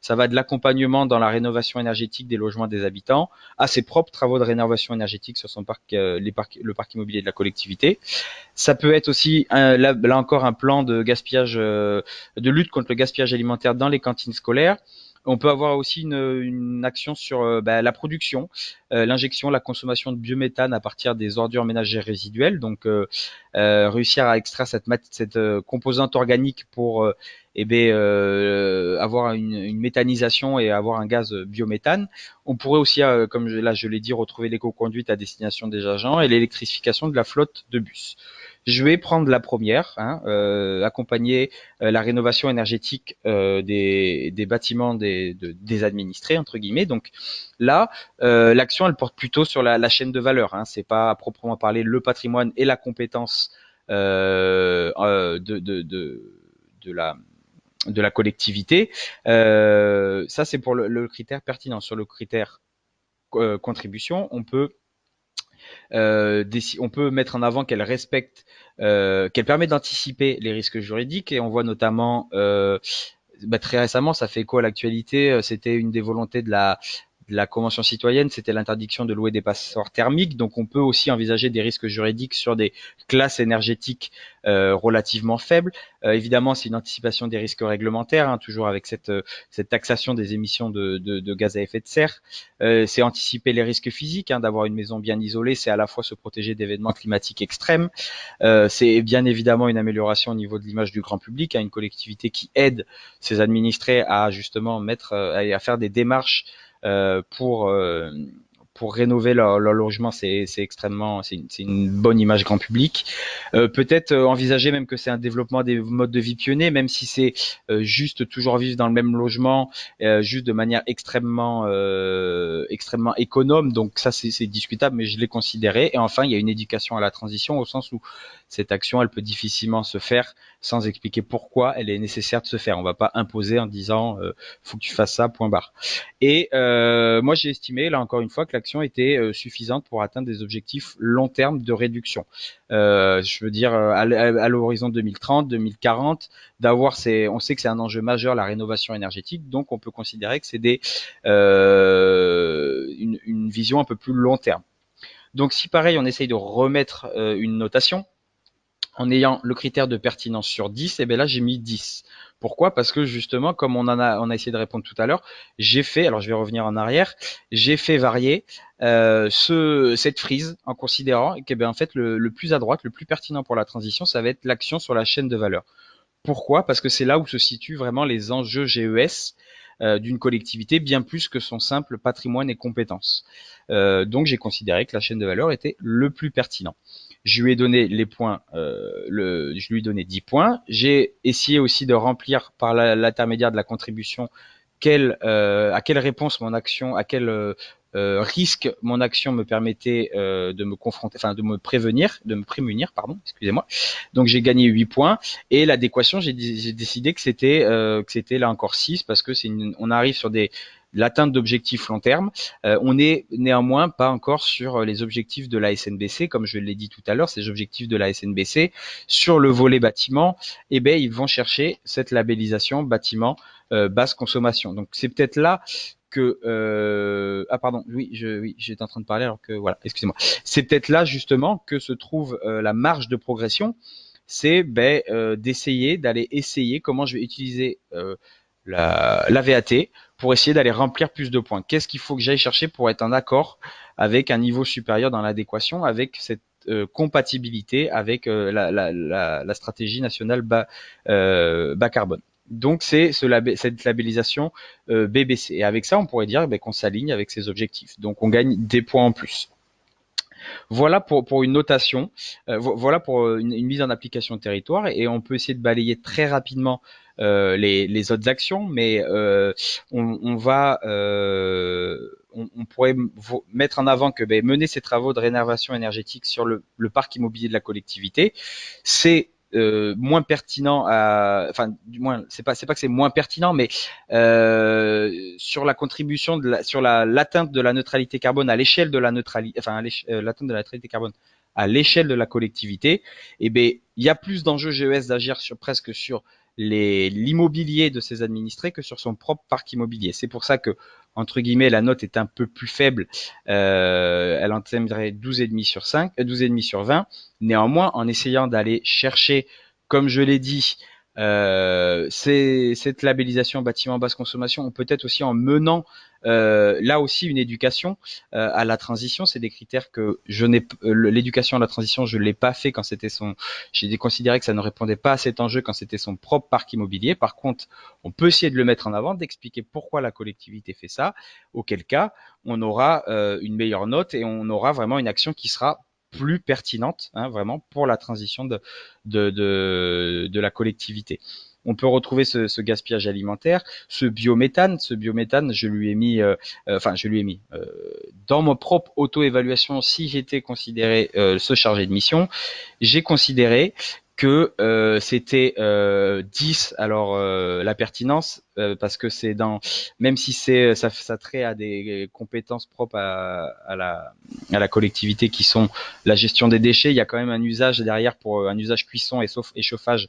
ça va de l'accompagnement dans la rénovation énergétique des logements des habitants à ses propres travaux de rénovation énergétique sur son le parc immobilier de la collectivité. Ça peut être aussi là encore un plan de gaspillage, de lutte contre le gaspillage alimentaire dans les cantines scolaires. On peut avoir aussi une action sur la production, l'injection, la consommation de biométhane à partir des ordures ménagères résiduelles. Donc, réussir à extraire cette composante organique pour avoir une méthanisation et avoir un gaz biométhane. On pourrait aussi, comme là je l'ai dit, retrouver l'éco-conduite à destination des agents et l'électrification de la flotte de bus. Je vais prendre la première, accompagner la rénovation énergétique des bâtiments des administrés entre guillemets. Donc là, l'action elle porte plutôt sur la chaîne de valeur. C'est pas à proprement parler le patrimoine et la compétence de la collectivité. Ça c'est pour le critère pertinent. Sur le critère contribution, on peut mettre en avant qu'elle respecte, qu'elle permet d'anticiper les risques juridiques et on voit notamment très récemment, ça fait écho à l'actualité, c'était une des volontés de la Convention citoyenne, c'était l'interdiction de louer des passoires thermiques. Donc on peut aussi envisager des risques juridiques sur des classes énergétiques relativement faibles. Évidemment, c'est une anticipation des risques réglementaires, toujours avec cette taxation des émissions de gaz à effet de serre. C'est anticiper les risques physiques, d'avoir une maison bien isolée, c'est à la fois se protéger d'événements climatiques extrêmes. C'est bien évidemment une amélioration au niveau de l'image du grand public, une collectivité qui aide ses administrés à justement à faire des démarches pour rénover leur logement, c'est extrêmement, c'est une bonne image grand public. Peut-être envisager même que c'est un développement des modes de vie pionniers, même si c'est juste toujours vivre dans le même logement, juste de manière extrêmement économe. Donc ça c'est discutable, mais je l'ai considéré. Et enfin, il y a une éducation à la transition au sens où cette action, elle peut difficilement se faire sans expliquer pourquoi elle est nécessaire de se faire. On va pas imposer en disant faut que tu fasses ça, point barre. Et moi, j'ai estimé, là encore une fois, que l'action était suffisante pour atteindre des objectifs long terme de réduction. Je veux dire, à l'horizon 2030, 2040, on sait que c'est un enjeu majeur, la rénovation énergétique, donc on peut considérer que c'est une vision un peu plus long terme. Donc si pareil, on essaye de remettre une notation, en ayant le critère de pertinence sur 10, et bien là j'ai mis 10. Pourquoi? Parce que justement, comme on a essayé de répondre tout à l'heure, alors je vais revenir en arrière, j'ai fait varier cette frise en considérant que en fait le plus à droite, le plus pertinent pour la transition, ça va être l'action sur la chaîne de valeur. Pourquoi? Parce que c'est là où se situent vraiment les enjeux GES d'une collectivité, bien plus que son simple patrimoine et compétences. Donc j'ai considéré que la chaîne de valeur était le plus pertinent. Je lui ai donné les points, je lui ai donné 10 points. J'ai essayé aussi de remplir par l'intermédiaire de la contribution à quelle réponse mon action, à quel risque mon action me permettait de me confronter, enfin de me prémunir, pardon, excusez-moi. Donc j'ai gagné 8 points et l'adéquation, j'ai décidé que c'était là encore 6 parce que on arrive sur l'atteinte d'objectifs long terme. On est néanmoins pas encore sur les objectifs de la SNBC, comme je l'ai dit tout à l'heure, ces objectifs de la SNBC sur le volet bâtiment, ils vont chercher cette labellisation bâtiment basse consommation. Donc c'est peut-être là que ah pardon, oui, j'étais en train de parler alors que voilà, excusez-moi. C'est peut-être là justement que se trouve la marge de progression, c'est d'aller essayer comment je vais utiliser la VAT pour essayer d'aller remplir plus de points. Qu'est-ce qu'il faut que j'aille chercher pour être en accord avec un niveau supérieur dans l'adéquation, avec cette compatibilité avec la stratégie nationale bas carbone. Donc c'est cette labellisation BBC. Et avec ça, on pourrait dire qu'on s'aligne avec ces objectifs. Donc on gagne des points en plus. Voilà pour une notation, voilà pour une mise en application territoire et on peut essayer de balayer très rapidement les autres actions, mais on pourrait mettre en avant que mener ces travaux de rénovation énergétique sur le parc immobilier de la collectivité, c'est moins pertinent enfin du moins c'est pas que c'est moins pertinent, mais sur la contribution sur l'atteinte de la neutralité carbone à l'échelle de la neutralité, enfin l'atteinte de la neutralité carbone à l'échelle de la collectivité, il y a plus d'enjeux GES d'agir presque sur l'immobilier de ses administrés que sur son propre parc immobilier. C'est pour ça que, entre guillemets, la note est un peu plus faible. Elle atteindrait 12,5 sur 5, 12,5 sur 20. Néanmoins, en essayant d'aller chercher, comme je l'ai dit, Cette labellisation bâtiment basse consommation, on peut être aussi en menant là aussi une éducation à la transition. C'est des critères que je n'ai l'éducation à la transition, je l'ai pas fait quand c'était son. J'ai considéré que ça ne répondait pas à cet enjeu quand c'était son propre parc immobilier. Par contre, on peut essayer de le mettre en avant, d'expliquer pourquoi la collectivité fait ça. Auquel cas, on aura une meilleure note et on aura vraiment une action qui sera plus pertinente, hein, vraiment pour la transition de la collectivité. On peut retrouver ce gaspillage alimentaire, ce biométhane. Ce biométhane, je lui ai mis, dans ma propre auto-évaluation, si j'étais considéré ce chargé de mission, j'ai considéré que c'était 10. Alors la pertinence, parce que c'est dans, même si ça trait à des compétences propres à la collectivité qui sont la gestion des déchets, il y a quand même un usage derrière pour un usage cuisson et chauffage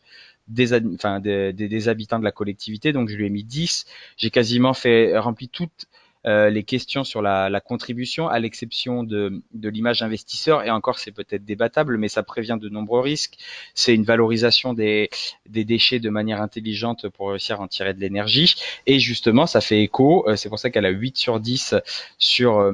des habitants de la collectivité. Donc je lui ai mis 10. J'ai quasiment rempli toutes les questions sur la contribution, à l'exception de l'image investisseur, et encore c'est peut-être débattable, mais ça prévient de nombreux risques. C'est une valorisation des déchets de manière intelligente pour réussir à en tirer de l'énergie, et justement ça fait écho, c'est pour ça qu'elle a 8 sur 10 sur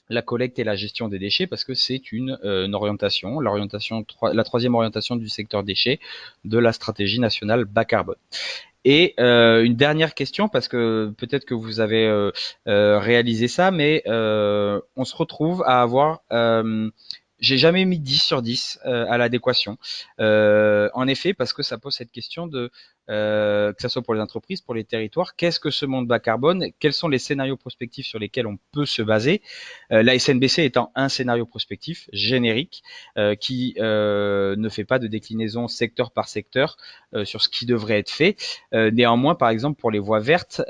la collecte et la gestion des déchets, parce que c'est une orientation, la troisième orientation du secteur déchets de la stratégie nationale bas carbone. Et une dernière question, parce que peut-être que vous avez réalisé ça, mais on se retrouve à avoir j'ai jamais mis 10 sur 10 à l'adéquation. En effet, parce que ça pose cette question de, que ce soit pour les entreprises, pour les territoires, qu'est-ce que ce monde bas carbone? Quels sont les scénarios prospectifs sur lesquels on peut se baser? La SNBC étant un scénario prospectif générique qui ne fait pas de déclinaison secteur par secteur sur ce qui devrait être fait. Néanmoins, par exemple, pour les voies vertes,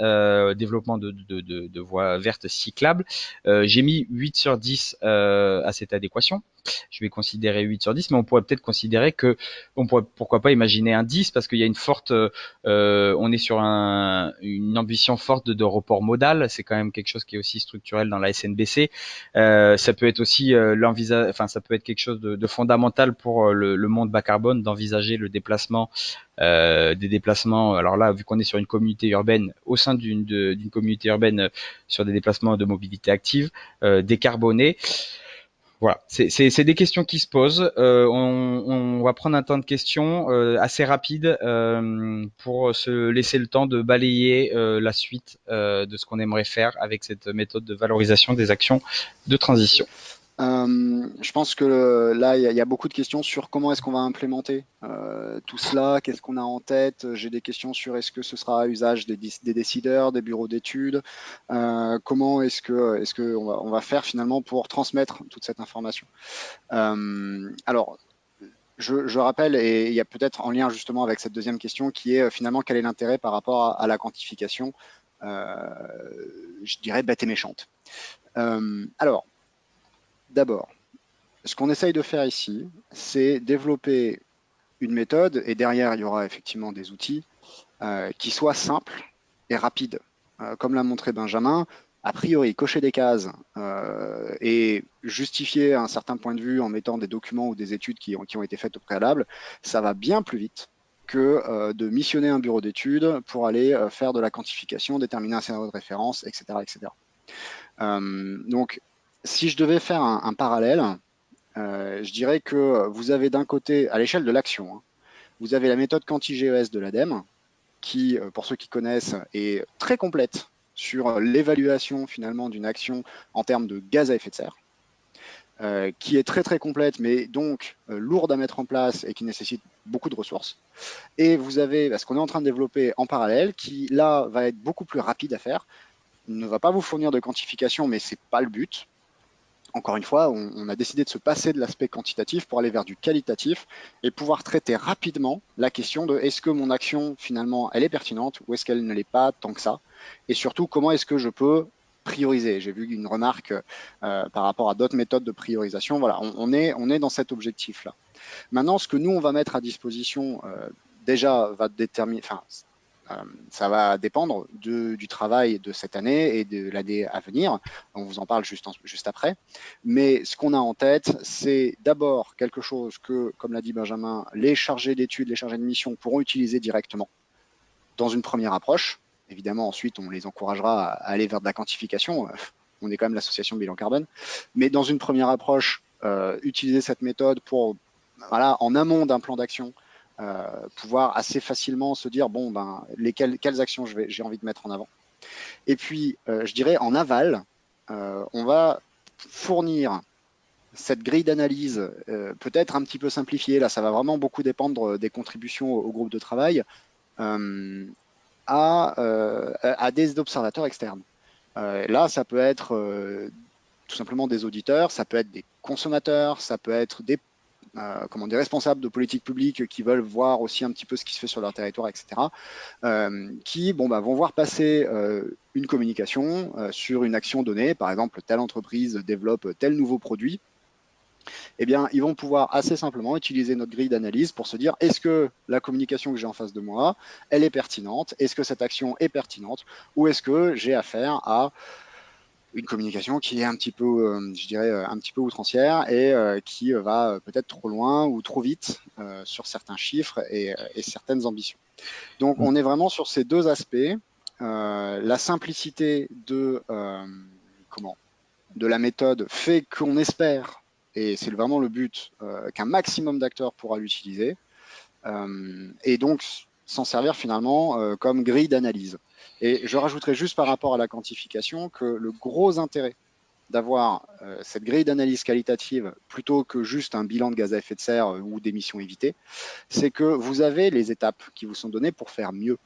développement de voies vertes cyclables, j'ai mis 8 sur 10 à cette adéquation. Je vais considérer 8 sur 10, mais on pourrait peut-être considérer que, on pourrait pourquoi pas imaginer un 10, parce qu'il y a une forte, on est sur une ambition forte de report modal. C'est quand même quelque chose qui est aussi structurel dans la SNBC. Ça peut être aussi ça peut être quelque chose de fondamental pour le monde bas carbone, d'envisager le déplacement des déplacements. Alors là, vu qu'on est sur une communauté urbaine, au sein d'une communauté urbaine, sur des déplacements de mobilité active, décarbonés. Voilà, c'est des questions qui se posent. On va prendre un temps de questions assez rapide pour se laisser le temps de balayer la suite de ce qu'on aimerait faire avec cette méthode de valorisation des actions de transition. Je pense que là, il y a beaucoup de questions sur comment est-ce qu'on va implémenter tout cela, qu'est-ce qu'on a en tête. J'ai des questions sur est-ce que ce sera à usage des décideurs, des bureaux d'études, comment est-ce que on va faire finalement pour transmettre toute cette information. Alors, je rappelle, et il y a peut-être en lien justement avec cette deuxième question qui est finalement quel est l'intérêt par rapport à la quantification, je dirais bête et méchante. Alors, d'abord, ce qu'on essaye de faire ici, c'est développer une méthode, et derrière, il y aura effectivement des outils qui soient simples et rapides. Comme l'a montré Benjamin, a priori, cocher des cases et justifier un certain point de vue en mettant des documents ou des études qui ont été faites au préalable, ça va bien plus vite que de missionner un bureau d'études pour aller faire de la quantification, déterminer un scénario de référence, etc. etc. Donc, si je devais faire un parallèle, je dirais que vous avez d'un côté, à l'échelle de l'action, hein, vous avez la méthode Quanti-GES de l'ADEME, qui, pour ceux qui connaissent, est très complète sur l'évaluation finalement d'une action en termes de gaz à effet de serre, qui est très très complète, mais donc lourde à mettre en place et qui nécessite beaucoup de ressources. Et vous avez ce qu'on est en train de développer en parallèle, qui là va être beaucoup plus rapide à faire, ne va pas vous fournir de quantification, mais c'est pas le but. Encore une fois, on a décidé de se passer de l'aspect quantitatif pour aller vers du qualitatif et pouvoir traiter rapidement la question de est-ce que mon action, finalement, elle est pertinente ou est-ce qu'elle ne l'est pas tant que ça? Et surtout, comment est-ce que je peux prioriser? J'ai vu une remarque par rapport à d'autres méthodes de priorisation. Voilà, on est dans cet objectif-là. Maintenant, ce que nous, on va mettre à disposition, déjà, va déterminer, enfin, Ça va dépendre du travail de cette année et de l'année à venir. On vous en parle juste après. Mais ce qu'on a en tête, c'est d'abord quelque chose que, comme l'a dit Benjamin, les chargés d'études, les chargés de mission pourront utiliser directement dans une première approche. Évidemment, ensuite, on les encouragera à aller vers de la quantification. On est quand même l'association bilan carbone. Mais dans une première approche, utiliser cette méthode pour, voilà, en amont d'un plan d'action, pouvoir assez facilement se dire, bon, ben, quelles actions j'ai envie de mettre en avant. Et puis, je dirais, en aval, on va fournir cette grille d'analyse, peut-être un petit peu simplifiée, là, ça va vraiment beaucoup dépendre des contributions au groupe de travail, euh, à des observateurs externes. Là, ça peut être tout simplement des auditeurs, ça peut être des consommateurs, ça peut être des responsables de politique publique qui veulent voir aussi un petit peu ce qui se fait sur leur territoire, etc., qui vont voir passer une communication sur une action donnée, par exemple, telle entreprise développe tel nouveau produit. Eh bien, ils vont pouvoir assez simplement utiliser notre grille d'analyse pour se dire, est-ce que la communication que j'ai en face de moi, elle est pertinente? Est-ce que cette action est pertinente? Ou est-ce que j'ai affaire à une communication qui est un petit peu, je dirais, un petit peu outrancière et qui va peut-être trop loin ou trop vite sur certains chiffres et certaines ambitions. Donc, on est vraiment sur ces deux aspects. La simplicité de la méthode fait qu'on espère, et c'est vraiment le but, qu'un maximum d'acteurs pourra l'utiliser, et donc s'en servir finalement comme grille d'analyse. Et je rajouterai juste par rapport à la quantification que le gros intérêt d'avoir cette grille d'analyse qualitative plutôt que juste un bilan de gaz à effet de serre ou d'émissions évitées, c'est que vous avez les étapes qui vous sont données pour faire mieux.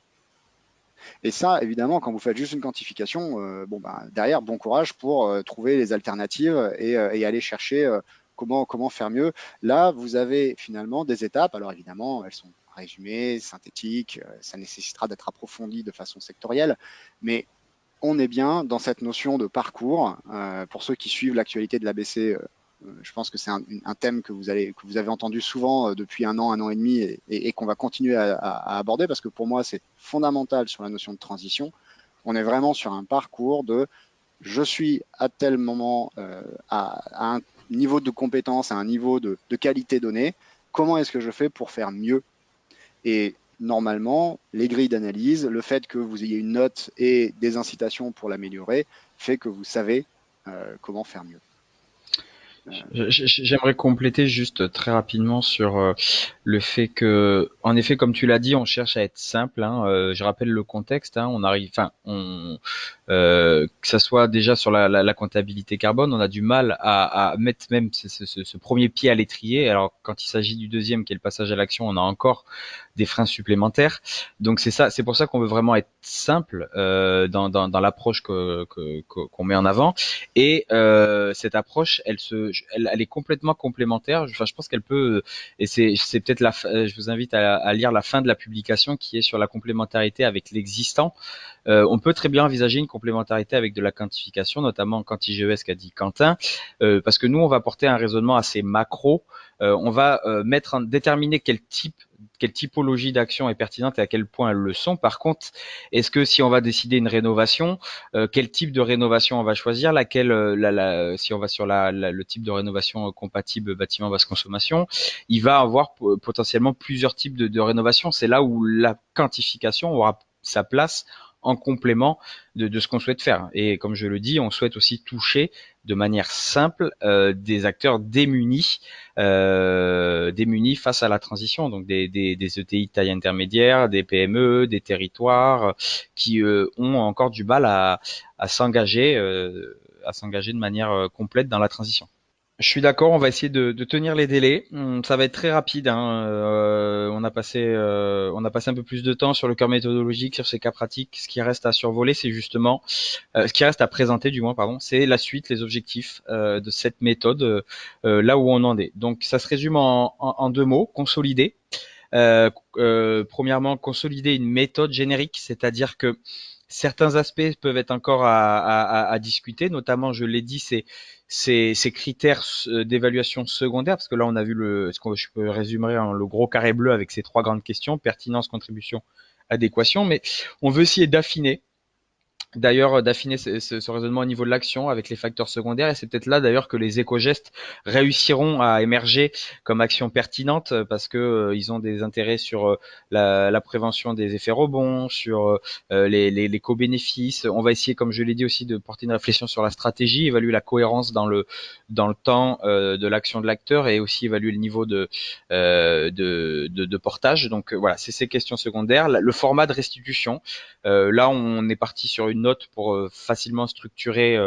Et ça, évidemment, quand vous faites juste une quantification, derrière, bon courage pour trouver les alternatives et aller chercher comment faire mieux. Là, vous avez finalement des étapes. Alors évidemment, elles sont résumées, synthétiques, ça nécessitera d'être approfondi de façon sectorielle, mais on est bien dans cette notion de parcours. Pour ceux qui suivent l'actualité de l'ABC, je pense que c'est un thème que vous avez entendu souvent depuis un an et demi et qu'on va continuer à aborder parce que pour moi, c'est fondamental sur la notion de transition. On est vraiment sur un parcours de je suis à tel moment à un niveau de compétence, à un niveau de qualité donnée. Comment est-ce que je fais pour faire mieux? Et normalement, les grilles d'analyse, le fait que vous ayez une note et des incitations pour l'améliorer, fait que vous savez comment faire mieux. Euh, J'aimerais compléter juste très rapidement sur le fait que, en effet, comme tu l'as dit, on cherche à être simple. Hein, je rappelle le contexte. Hein, on arrive, enfin, que ça soit déjà sur la comptabilité carbone, on a du mal à mettre même ce premier pied à l'étrier. Alors, quand il s'agit du deuxième, qui est le passage à l'action, on a encore des freins supplémentaires. Donc c'est ça, c'est pour ça qu'on veut vraiment être simple dans l'approche qu'on met en avant. Et cette approche, elle est complètement complémentaire. Enfin, je pense qu'elle peut, et c'est peut-être je vous invite à lire la fin de la publication qui est sur la complémentarité avec l'existant. On peut très bien envisager une complémentarité avec de la quantification, notamment quanti-GES qu'a dit Quentin, parce que nous, on va porter un raisonnement assez macro. On va déterminer quelle typologie d'action est pertinente et à quel point elles le sont. Par contre, est-ce que si on va décider une rénovation, quel type de rénovation on va choisir, si on va sur le type de rénovation compatible bâtiment basse consommation, il va avoir potentiellement plusieurs types de rénovation. C'est là où la quantification aura sa place en complément de ce qu'on souhaite faire. Et comme je le dis, on souhaite aussi toucher de manière simple des acteurs démunis face à la transition, donc des ETI de taille intermédiaire, des PME, des territoires qui ont encore du mal à s'engager de manière complète dans la transition. Je suis d'accord, on va essayer de tenir les délais. Ça va être très rapide. Hein. On a passé un peu plus de temps sur le cœur méthodologique, sur ces cas pratiques. Ce qui reste à survoler, c'est justement, ce qui reste à présenter, du moins, pardon, c'est la suite, les objectifs de cette méthode, là où on en est. Donc, ça se résume en deux mots consolider. Premièrement, consolider une méthode générique, c'est-à-dire que certains aspects peuvent être encore à discuter, notamment, je l'ai dit, ces critères d'évaluation secondaire, parce que là, on a vu ce que je peux résumer en le gros carré bleu avec ces trois grandes questions, pertinence, contribution, adéquation, mais on veut essayer d'affiner. D'ailleurs, d'affiner ce raisonnement au niveau de l'action avec les facteurs secondaires. Et c'est peut-être là d'ailleurs que les éco-gestes réussiront à émerger comme action pertinente parce que ils ont des intérêts sur la prévention des effets rebonds, sur les co-bénéfices. On va essayer, comme je l'ai dit aussi, de porter une réflexion sur la stratégie, évaluer la cohérence dans le temps de l'action de l'acteur et aussi évaluer le niveau de portage. Donc voilà, c'est ces questions secondaires. Le format de restitution. Là, on est parti sur une note pour facilement structurer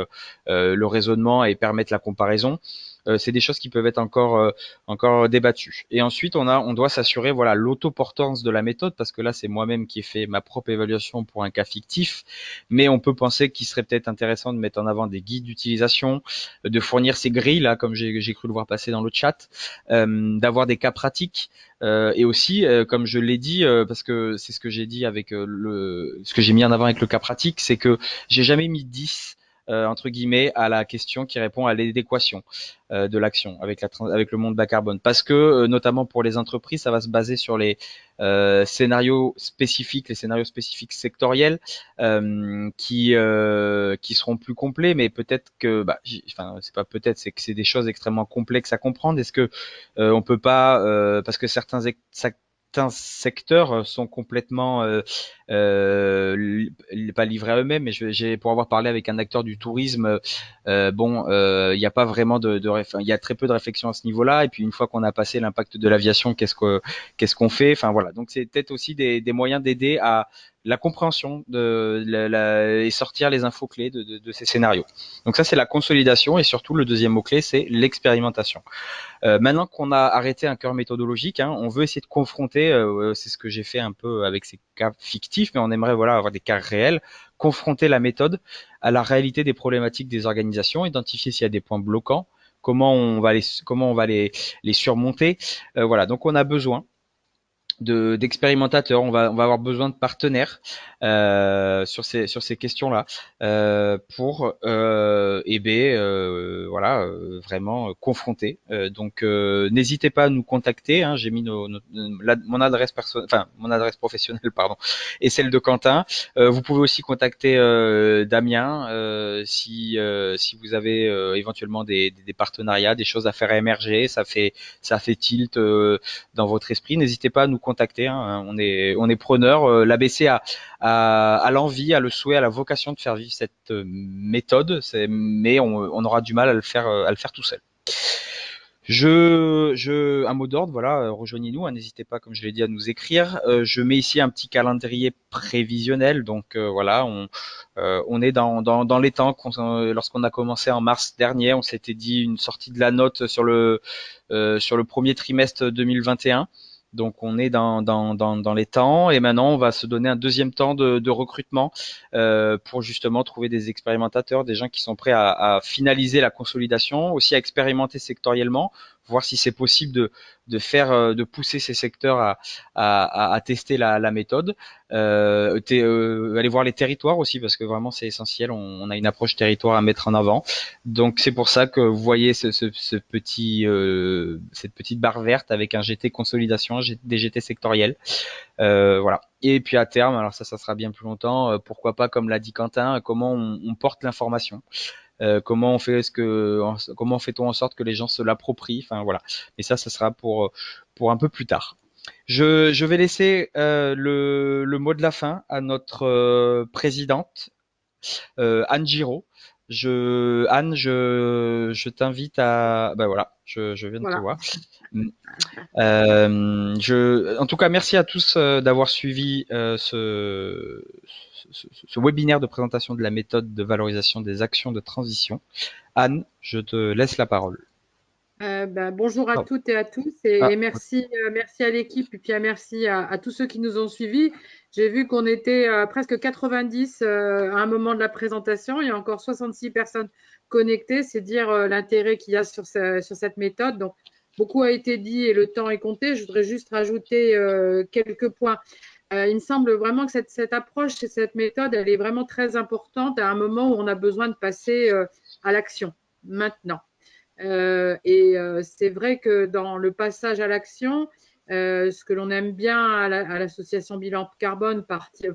le raisonnement et permettre la comparaison. C'est des choses qui peuvent être encore débattues. Et ensuite, on doit s'assurer voilà l'autoportance de la méthode parce que là, c'est moi-même qui ai fait ma propre évaluation pour un cas fictif, mais on peut penser qu'il serait peut-être intéressant de mettre en avant des guides d'utilisation, de fournir ces grilles là, comme j'ai cru le voir passer dans le chat, d'avoir des cas pratiques. Et aussi, comme je l'ai dit, parce que c'est ce que j'ai dit avec ce que j'ai mis en avant avec le cas pratique, c'est que j'ai jamais mis 10 entre guillemets à la question qui répond à l'adéquation de l'action avec le monde bas carbone, parce que notamment pour les entreprises, ça va se baser sur les scénarios spécifiques, les scénarios spécifiques sectoriels qui seront plus complets, mais peut-être que, enfin c'est pas peut-être, c'est que c'est des choses extrêmement complexes à comprendre. Est-ce que on peut pas, parce que certains secteurs sont complètement pas livrés à eux-mêmes, mais j'ai pour avoir parlé avec un acteur du tourisme, il n'y a pas vraiment il y a très peu de réflexion à ce niveau-là. Et puis une fois qu'on a passé l'impact de l'aviation, qu'est-ce qu'on fait? Enfin voilà, donc c'est peut-être aussi des moyens d'aider à la compréhension et sortir les infos clés de ces scénarios. Donc ça c'est la consolidation et surtout le deuxième mot clé c'est l'expérimentation. Maintenant qu'on a arrêté un cœur méthodologique, on veut essayer de confronter, c'est ce que j'ai fait un peu avec ces cas fictifs, mais on aimerait voilà avoir des cas réels, confronter la méthode à la réalité des problématiques des organisations, identifier s'il y a des points bloquants, comment on va les surmonter. Voilà, donc on a besoin d'expérimentateurs, on va avoir besoin de partenaires sur ces questions-là pour voilà vraiment confronter. Donc n'hésitez pas à nous contacter. J'ai mis mon adresse mon adresse professionnelle pardon et celle de Quentin. Vous pouvez aussi contacter Damien si vous avez éventuellement des partenariats, des choses à faire émerger. Ça fait tilt dans votre esprit. N'hésitez pas à nous contacter. On est preneur. L'ABC a l'envie, a le souhait, a la vocation de faire vivre cette méthode, mais on aura du mal à le faire tout seul. Un mot d'ordre, voilà, rejoignez-nous, n'hésitez pas, comme je l'ai dit, à nous écrire. Je mets ici un petit calendrier prévisionnel, donc voilà, on est dans les temps. Lorsqu'on a commencé en mars dernier, on s'était dit une sortie de la note sur le premier trimestre 2021. Donc on est dans les temps et maintenant on va se donner un deuxième temps de recrutement pour justement trouver des expérimentateurs, des gens qui sont prêts à finaliser la consolidation, aussi à expérimenter sectoriellement, voir si c'est possible de pousser ces secteurs à tester la méthode. Aller voir les territoires aussi parce que vraiment c'est essentiel. On a une approche territoire à mettre en avant. Donc c'est pour ça que vous voyez cette petite barre verte avec un GT consolidation, des GT sectoriels. Voilà. Et puis à terme, alors ça sera bien plus longtemps. Pourquoi pas, comme l'a dit Quentin, comment on porte l'information. Comment fait-on en sorte que les gens se l'approprient. Enfin voilà. Et ça sera pour un peu plus tard. Je vais laisser le mot de la fin à notre présidente Anne Giraud. Anne, je t'invite à. Ben voilà, je viens de te Voilà. voir. En tout cas, merci à tous d'avoir suivi ce webinaire de présentation de la méthode de valorisation des actions de transition. Anne, je te laisse la parole. Bonjour à Oh. toutes et à tous Ah, et merci à l'équipe et puis merci à tous ceux qui nous ont suivis. J'ai vu qu'on était presque 90 à un moment de la présentation. Il y a encore 66 personnes connectées. C'est dire l'intérêt qu'il y a sur cette méthode. Donc, beaucoup a été dit et le temps est compté. Je voudrais juste rajouter quelques points. Il me semble vraiment que cette approche et cette méthode, elle est vraiment très importante à un moment où on a besoin de passer à l'action maintenant. C'est vrai que dans le passage à l'action, Ce que l'on aime bien à l'association Bilan Carbone,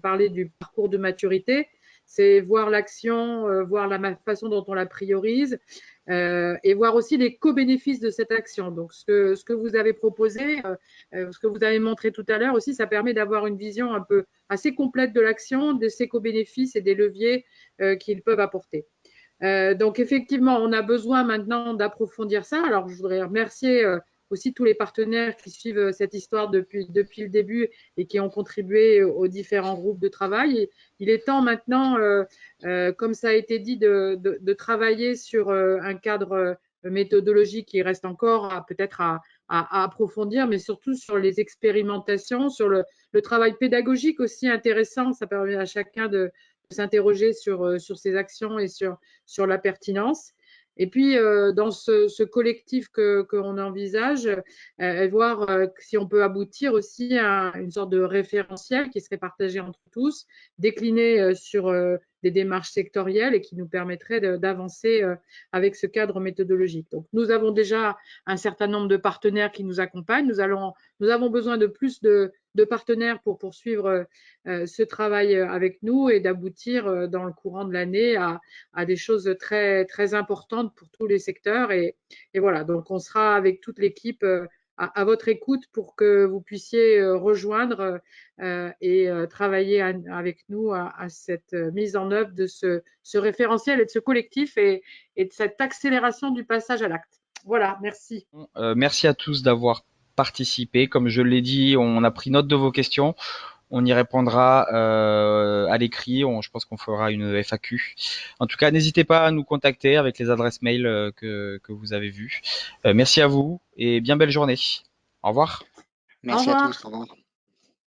parler du parcours de maturité, c'est voir l'action, voir la façon dont on la priorise et voir aussi les co-bénéfices de cette action. Donc, ce que vous avez proposé, ce que vous avez montré tout à l'heure aussi, ça permet d'avoir une vision un peu assez complète de l'action, de ses co-bénéfices et des leviers qu'ils peuvent apporter. Donc effectivement, on a besoin maintenant d'approfondir ça. Alors je voudrais remercier aussi tous les partenaires qui suivent cette histoire depuis le début et qui ont contribué aux différents groupes de travail. Et il est temps maintenant, comme ça a été dit, de travailler sur un cadre méthodologique qui reste encore peut-être à approfondir, mais surtout sur les expérimentations, sur le travail pédagogique aussi intéressant. Ça permet à chacun de s'interroger sur ses actions et sur la pertinence. Et puis, dans ce collectif qu'on envisage, voir si on peut aboutir aussi à une sorte de référentiel qui serait partagé entre tous, décliné sur des démarches sectorielles et qui nous permettrait d'avancer avec ce cadre méthodologique. Donc, nous avons déjà un certain nombre de partenaires qui nous accompagnent. Nous avons besoin de plus de partenaires pour poursuivre ce travail avec nous et d'aboutir dans le courant de l'année à des choses très, très importantes pour tous les secteurs. Et voilà, donc on sera avec toute l'équipe à votre écoute pour que vous puissiez rejoindre et travailler avec nous à cette mise en œuvre de ce référentiel et de ce collectif et de cette accélération du passage à l'acte. Voilà, merci. Merci à tous d'avoir participé. Comme je l'ai dit, on a pris note de vos questions. On y répondra à l'écrit. Je pense qu'on fera une FAQ. En tout cas, n'hésitez pas à nous contacter avec les adresses mail que vous avez vues. Merci à vous et bien belle journée. Au revoir. Merci Au à revoir. tous. Au revoir.